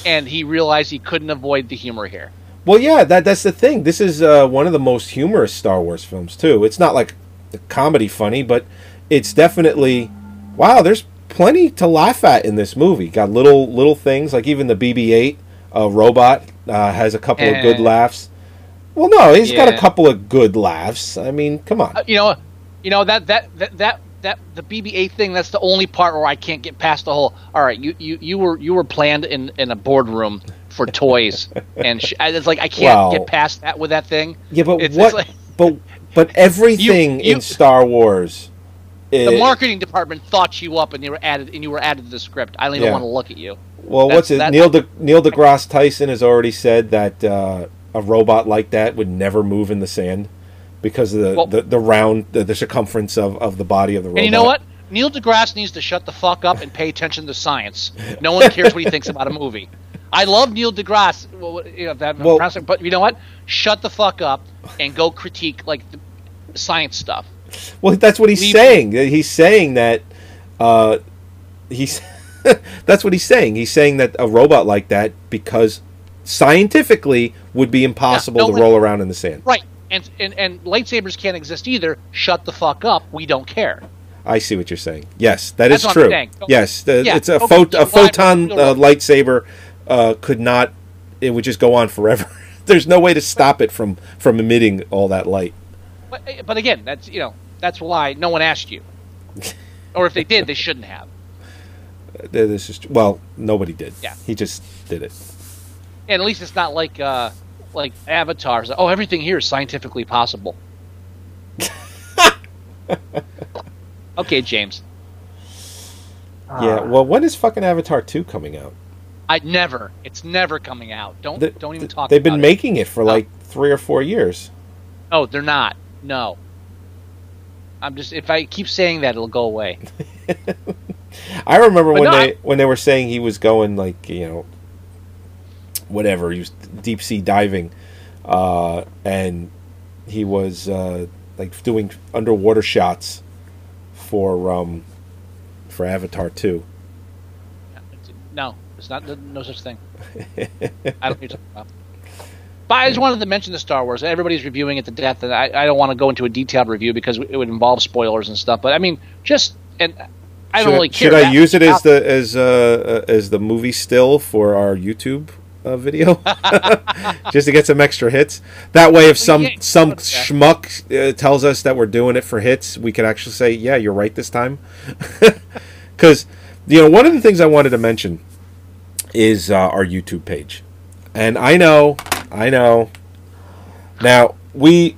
Speaker 11: he realized he couldn't avoid the humor here.
Speaker 4: Well, yeah, that's the thing. This is one of the most humorous Star Wars films too. It's not like the comedy funny, but it's definitely there's plenty to laugh at in this movie. Got little things like even the BB-8 robot has a couple of good laughs. Well, no, he's got a couple of good laughs. I mean, come on.
Speaker 11: That the BB-8 thing, that's the only part where I can't get past the whole. All right, you were planned in a boardroom for toys, and it's like I can't get past that with that thing.
Speaker 4: Yeah, but but everything in Star Wars.
Speaker 11: The marketing department thought you up, and you were added to the script. I don't even want to look at you.
Speaker 4: Well, Neil deGrasse Tyson has already said that a robot like that would never move in the sand. Because of the circumference of the body of the robot.
Speaker 11: And you know what? Neil deGrasse needs to shut the fuck up and pay attention to science. No one cares what he thinks about a movie. I love Neil deGrasse, but you know what? Shut the fuck up and go critique like the science stuff.
Speaker 4: Well, that's what he's saying. He's saying that that's what he's saying. He's saying that a robot like that, because scientifically, would be impossible to roll around in the sand.
Speaker 11: Right. And lightsabers can't exist either. Shut the fuck up. We don't care.
Speaker 4: I see what you're saying. Yes, that's true. Yes, it's a photon lightsaber could not. It would just go on forever. There's no way to stop it from emitting all that light.
Speaker 11: But again, that's why no one asked you. Or if they did, they shouldn't have.
Speaker 4: This is nobody did. Yeah, he just did it.
Speaker 11: And at least it's not like avatars. Oh, everything here is scientifically possible. Okay, James.
Speaker 4: Yeah, well, when is fucking Avatar 2 coming out?
Speaker 11: It's never coming out. Don't even talk about it.
Speaker 4: They've been making it for like 3 or 4 years.
Speaker 11: Oh, they're not. No. If I keep saying that, it'll go away.
Speaker 4: I remember when they were saying he was going whatever, he was deep sea diving, and he was doing underwater shots for Avatar 2.
Speaker 11: No, it's not. No such thing. I don't know what you're talking about. But I just wanted to mention the Star Wars. Everybody's reviewing it to death, and I don't want to go into a detailed review because it would involve spoilers and stuff. But I mean, I don't really care.
Speaker 4: Should I use it as the movie still for our YouTube video, just to get some extra hits? That way, if some schmuck tells us that we're doing it for hits, we can actually say, "Yeah, you're right this time." Because one of the things I wanted to mention is our YouTube page, and I know. Now 2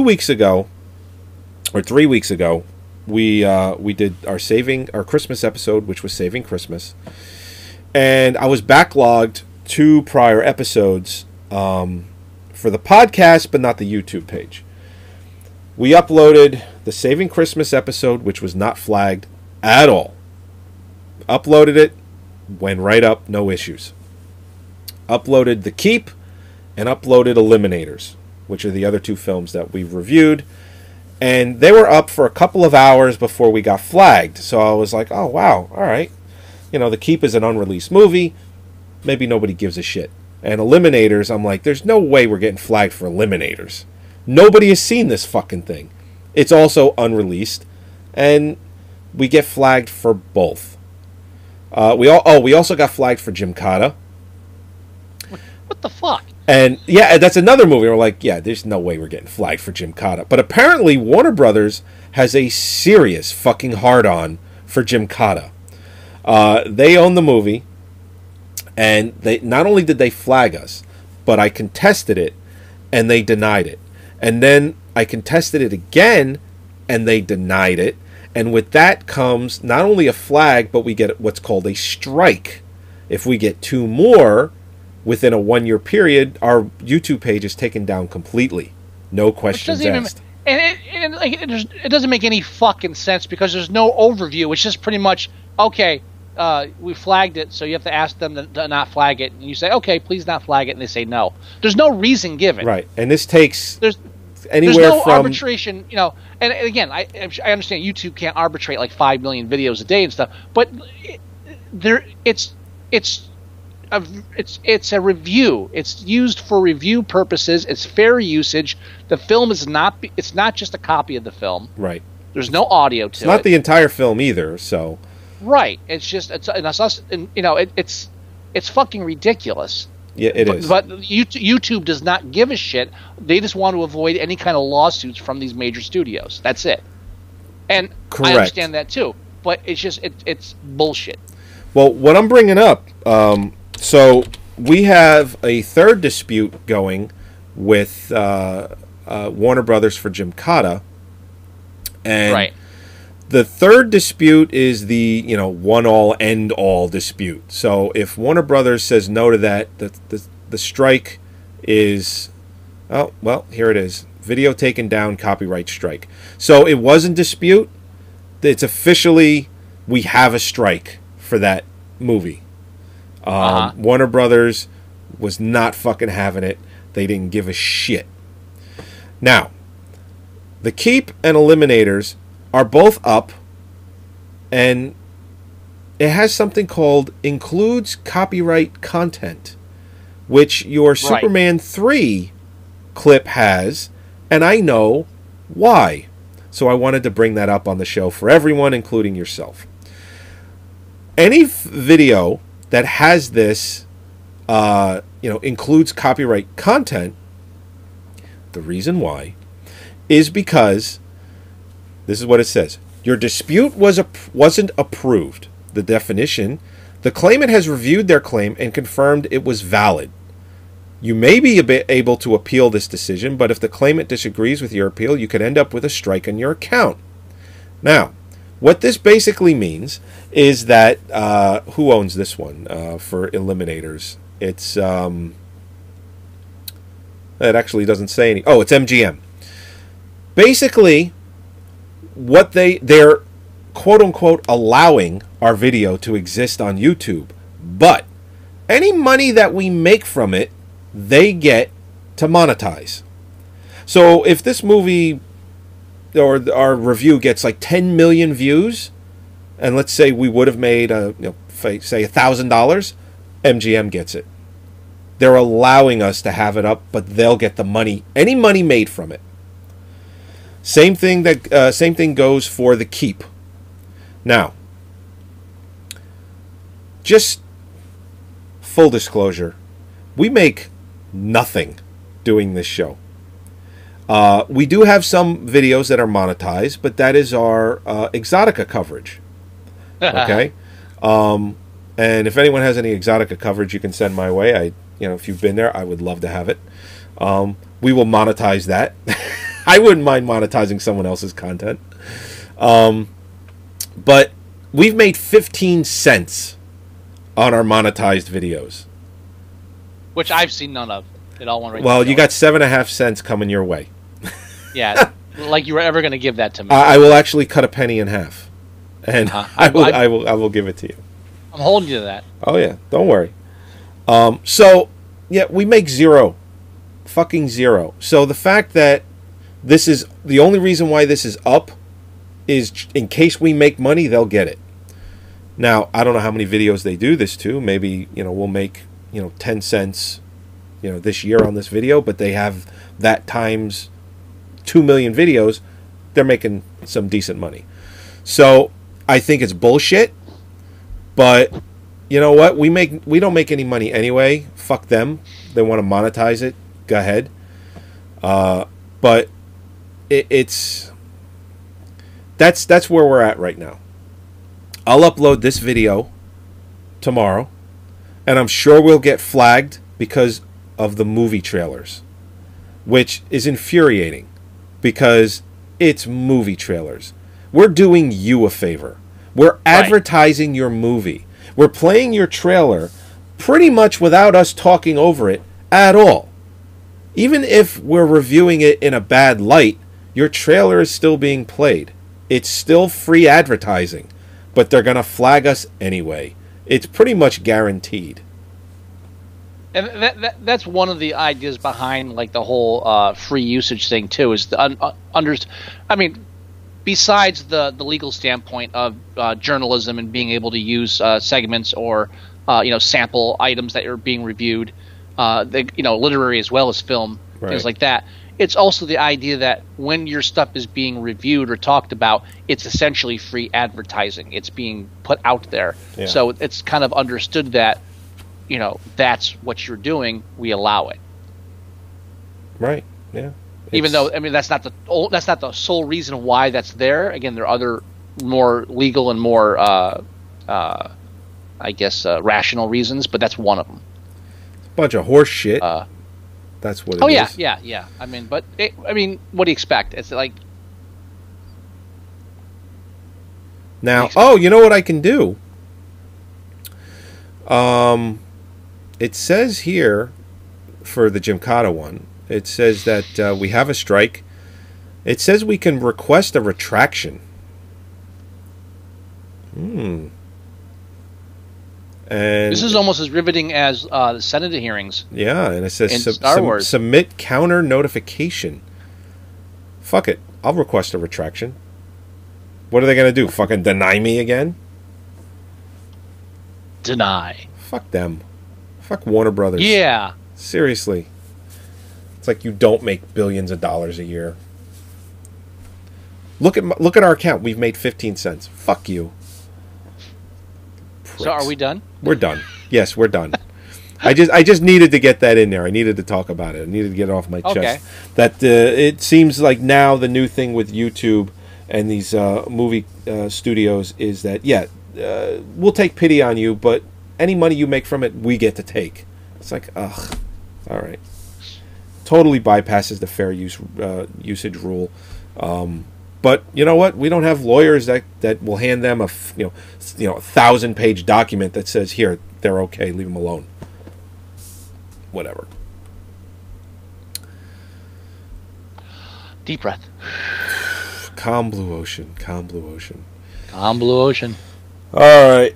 Speaker 4: weeks ago, or 3 weeks ago, we did our Christmas episode, which was Saving Christmas, and I was backlogged 2 prior episodes for the podcast, but not the YouTube page. We uploaded the Saving Christmas episode, which was not flagged at all. Uploaded it, went right up, no issues. Uploaded The Keep, and uploaded Eliminators, which are the other 2 films that we've reviewed. And they were up for a couple of hours before we got flagged. So I was like, oh, wow, all right. The Keep is an unreleased movie. Maybe nobody gives a shit. And Eliminators, I'm like, there's no way we're getting flagged for Eliminators. Nobody has seen this fucking thing. It's also unreleased, and we get flagged for both. We also got flagged for Gymkata.
Speaker 11: What the fuck?
Speaker 4: And yeah, that's another movie. We're like, yeah, there's no way we're getting flagged for Gymkata. But apparently, Warner Brothers has a serious fucking hard-on for Gymkata. They own the movie, and they not only did they flag us, but I contested it, and they denied it. And then I contested it again, and they denied it. And with that comes not only a flag, but we get what's called a strike. If we get 2 more within a 1-year period, our YouTube page is taken down completely. No questions asked.
Speaker 11: And it doesn't make any fucking sense because there's no overview. It's just pretty much, okay, we flagged it, so you have to ask them to not flag it. And you say, okay, please not flag it, and they say no. There's no reason given.
Speaker 4: Right, and this takes
Speaker 11: there's no arbitration, you know. And again, I understand YouTube can't arbitrate like 5 million videos a day and stuff, but it's a review. It's used for review purposes. It's fair usage. The film is not. It's not just a copy of the film.
Speaker 4: Right.
Speaker 11: There's no audio to it.
Speaker 4: It's not the entire film either. So.
Speaker 11: Right. It's just it's fucking ridiculous.
Speaker 4: Yeah, it is.
Speaker 11: But YouTube does not give a shit. They just want to avoid any kind of lawsuits from these major studios. That's it. And
Speaker 4: correct.
Speaker 11: I understand that too. But it's just it's bullshit.
Speaker 4: Well, what I'm bringing up. So we have a third dispute going with Warner Brothers for Gymkata, and
Speaker 11: right.
Speaker 4: The third dispute is the one-all end-all dispute. So if Warner Brothers says no to that, the strike is here it is: video taken down, copyright strike. So it was in dispute. It's officially we have a strike for that movie. Warner Brothers was not fucking having it. They didn't give a shit. Now, the Keep and Eliminators are both up, and it has something called includes copyright content, which your Superman 3 clip has, and I know why. So I wanted to bring that up on the show for everyone, including yourself. Any video that has this, includes copyright content, the reason why is because this is what it says. Your dispute wasn't approved. The definition, the claimant has reviewed their claim and confirmed it was valid. You may be able to appeal this decision, but if the claimant disagrees with your appeal, you could end up with a strike on your account. Now, what this basically means is that who owns this one for Eliminators? It's it actually doesn't say any. Oh, it's MGM. Basically, what they're quote unquote allowing our video to exist on YouTube, but any money that we make from it, they get to monetize. So if this movie or our review gets like 10 million views, and let's say we would have made say $1,000, MGM gets it. They're allowing us to have it up, but they'll get the money, any money made from it. Same thing goes for the Keep. Now, just full disclosure, we make nothing doing this show. We do have some videos that are monetized, but that is our Exotica coverage. Okay? And if anyone has any Exotica coverage, you can send my way. If you've been there, I would love to have it. We will monetize that. I wouldn't mind monetizing someone else's content. But we've made 15 cents on our monetized videos.
Speaker 11: Which I've seen none of. It all went right.
Speaker 4: Well, you got 7.5 cents coming your way.
Speaker 11: Yeah, like you were ever going to give that to me.
Speaker 4: I will actually cut a penny in half, and I will give it to you.
Speaker 11: I'm holding you to that.
Speaker 4: Oh yeah, don't worry. So yeah, we make zero, fucking zero. So the fact that this is the only reason why this is up is in case we make money, they'll get it. Now I don't know how many videos they do this to. Maybe we'll make 10 cents this year on this video, but they have that times 2 million videos, they're making some decent money. So I think it's bullshit, but you know what? We don't make any money anyway. Fuck them. They want to monetize it. Go ahead. But that's where we're at right now. I'll upload this video tomorrow, and I'm sure we'll get flagged because of the movie trailers, which is infuriating because it's movie trailers. We're doing you a favor. We're advertising your movie. We're playing your trailer pretty much without us talking over it at all. Even if we're reviewing it in a bad light, your trailer is still being played. It's still free advertising, but they're going to flag us anyway. It's pretty much guaranteed.
Speaker 11: And that's one of the ideas behind like the whole free usage thing too. Is the besides the legal standpoint of journalism and being able to use segments or sample items that are being reviewed, literary as well as film, things like that. It's also the idea that when your stuff is being reviewed or talked about, it's essentially free advertising. It's being put out there. Yeah. So it's kind of understood that, that's what you're doing. We allow it. Right. Yeah. Even though, that's not the sole reason why that's there. Again, there are other more legal and more, rational reasons, but that's one of them.
Speaker 4: Bunch of horse shit. That's what it is.
Speaker 11: Yeah. What do you expect? It's like...
Speaker 4: Now, you know what I can do? It says here, for the Gymkata one, it says that we have a strike. It says we can request a retraction. And
Speaker 11: this is almost as riveting as the Senate hearings.
Speaker 4: Yeah, and it says
Speaker 11: Star Wars.
Speaker 4: Submit counter notification. Fuck it. I'll request a retraction. What are they going to do? Fucking deny me again?
Speaker 11: Deny.
Speaker 4: Fuck them. Fuck Warner Brothers.
Speaker 11: Yeah.
Speaker 4: Seriously. It's like you don't make billions of dollars a year. Look at our account. We've made 15 cents. Fuck you.
Speaker 11: So are we done?
Speaker 4: We're done. Yes, we're done. I just needed to get that in there. I needed to talk about it. I needed to get it off my chest. That it seems like now the new thing with YouTube and these movie studios is that we'll take pity on you, but any money you make from it, we get to take. It's like, ugh. All right. Totally bypasses the fair usage rule. But you know what? We don't have lawyers that will hand them a 1,000-page document that says, here, they're okay, leave them alone. Whatever.
Speaker 11: Deep breath.
Speaker 4: Calm blue ocean. Calm blue ocean.
Speaker 11: Calm blue ocean.
Speaker 4: All right.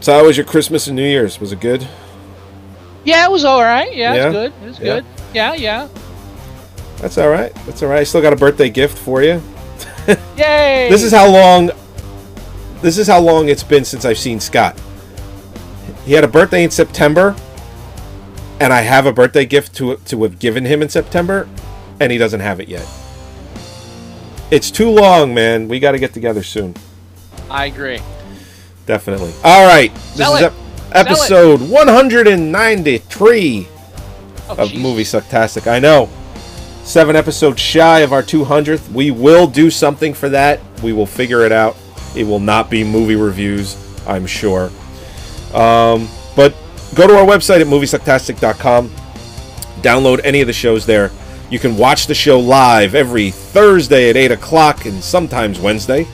Speaker 4: So how was your Christmas and New Year's? Was it good?
Speaker 11: Yeah, it was all right. Yeah, it was good. It was good. Yeah.
Speaker 4: That's all right. That's all right. I still got a birthday gift for you.
Speaker 11: Yay!
Speaker 4: This is how long it's been since I've seen Scott. He had a birthday in September, and I have a birthday gift to have given him in September, and he doesn't have it yet. It's too long, man. We got to get together soon.
Speaker 11: I agree.
Speaker 4: Definitely. All right. This is episode 193 of Moviesucktastic. I know. 7 episodes shy of our 200th. We will do something for that. We will figure it out. It will not be movie reviews, I'm sure. But go to our website at moviesucktastic.com. Download any of the shows there. You can watch the show live every Thursday at 8 o'clock and sometimes Wednesday,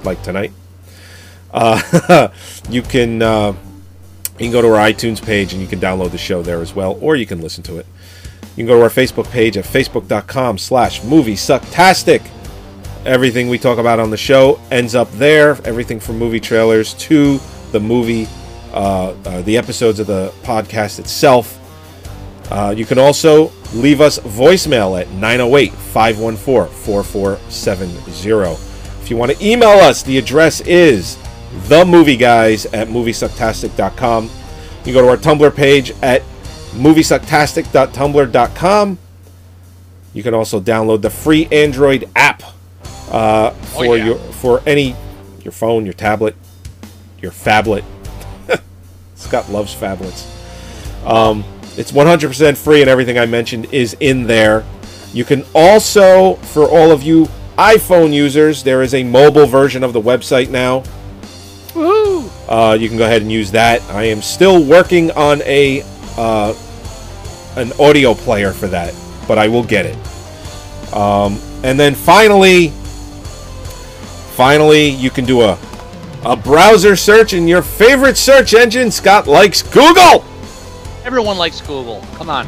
Speaker 4: like tonight. You can go to our iTunes page and you can download the show there as well, or you can listen to it. You can go to our Facebook page at facebook.com/Moviesucktastic. Everything we talk about on the show ends up there. Everything from movie trailers to the movie, the episodes of the podcast itself. You can also leave us voicemail at 908-514-4470. If you want to email us, the address is themovieguys@moviesucktastic.com. You can go to our Tumblr page at moviesucktastic.tumblr.com. You can also download the free Android app for your phone, your tablet, your phablet. Scott loves phablets. It's 100% free, and everything I mentioned is in there. You can also, for all of you iPhone users, there is a mobile version of the website now.
Speaker 11: Woohoo!
Speaker 4: You can go ahead and use that. I am still working on an audio player for that, but I will get it. And then finally, you can do a browser search in your favorite search engine. Scott likes Google.
Speaker 11: Everyone likes Google. Come on.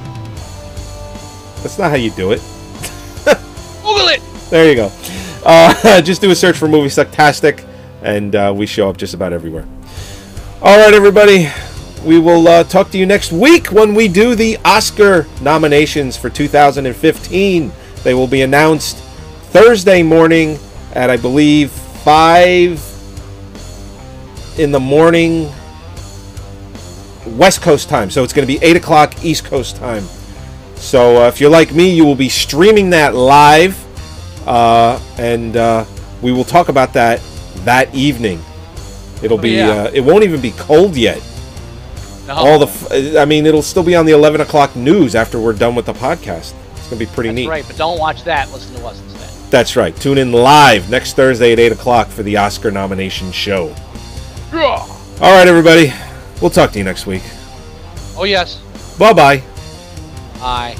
Speaker 4: That's not how you do it.
Speaker 11: Google it.
Speaker 4: There you go. Just do a search for Moviesucktastic, and we show up just about everywhere. All right, everybody. We will talk to you next week when we do the Oscar nominations for 2015. They will be announced Thursday morning at, I believe, 5 in the morning West Coast time. So it's going to be 8 o'clock East Coast time. So if you're like me, you will be streaming that live, and we will talk about that evening. It'll be it won't even be cold yet.
Speaker 11: No.
Speaker 4: I mean, it'll still be on the 11 o'clock news after we're done with the podcast. It's going to be pretty neat.
Speaker 11: That's right, but don't watch that. Listen to us instead.
Speaker 4: That's right. Tune in live next Thursday at 8 o'clock for the Oscar nomination show.
Speaker 11: Yeah.
Speaker 4: All right, everybody. We'll talk to you next week.
Speaker 11: Oh, yes.
Speaker 4: Bye-bye.
Speaker 11: Bye.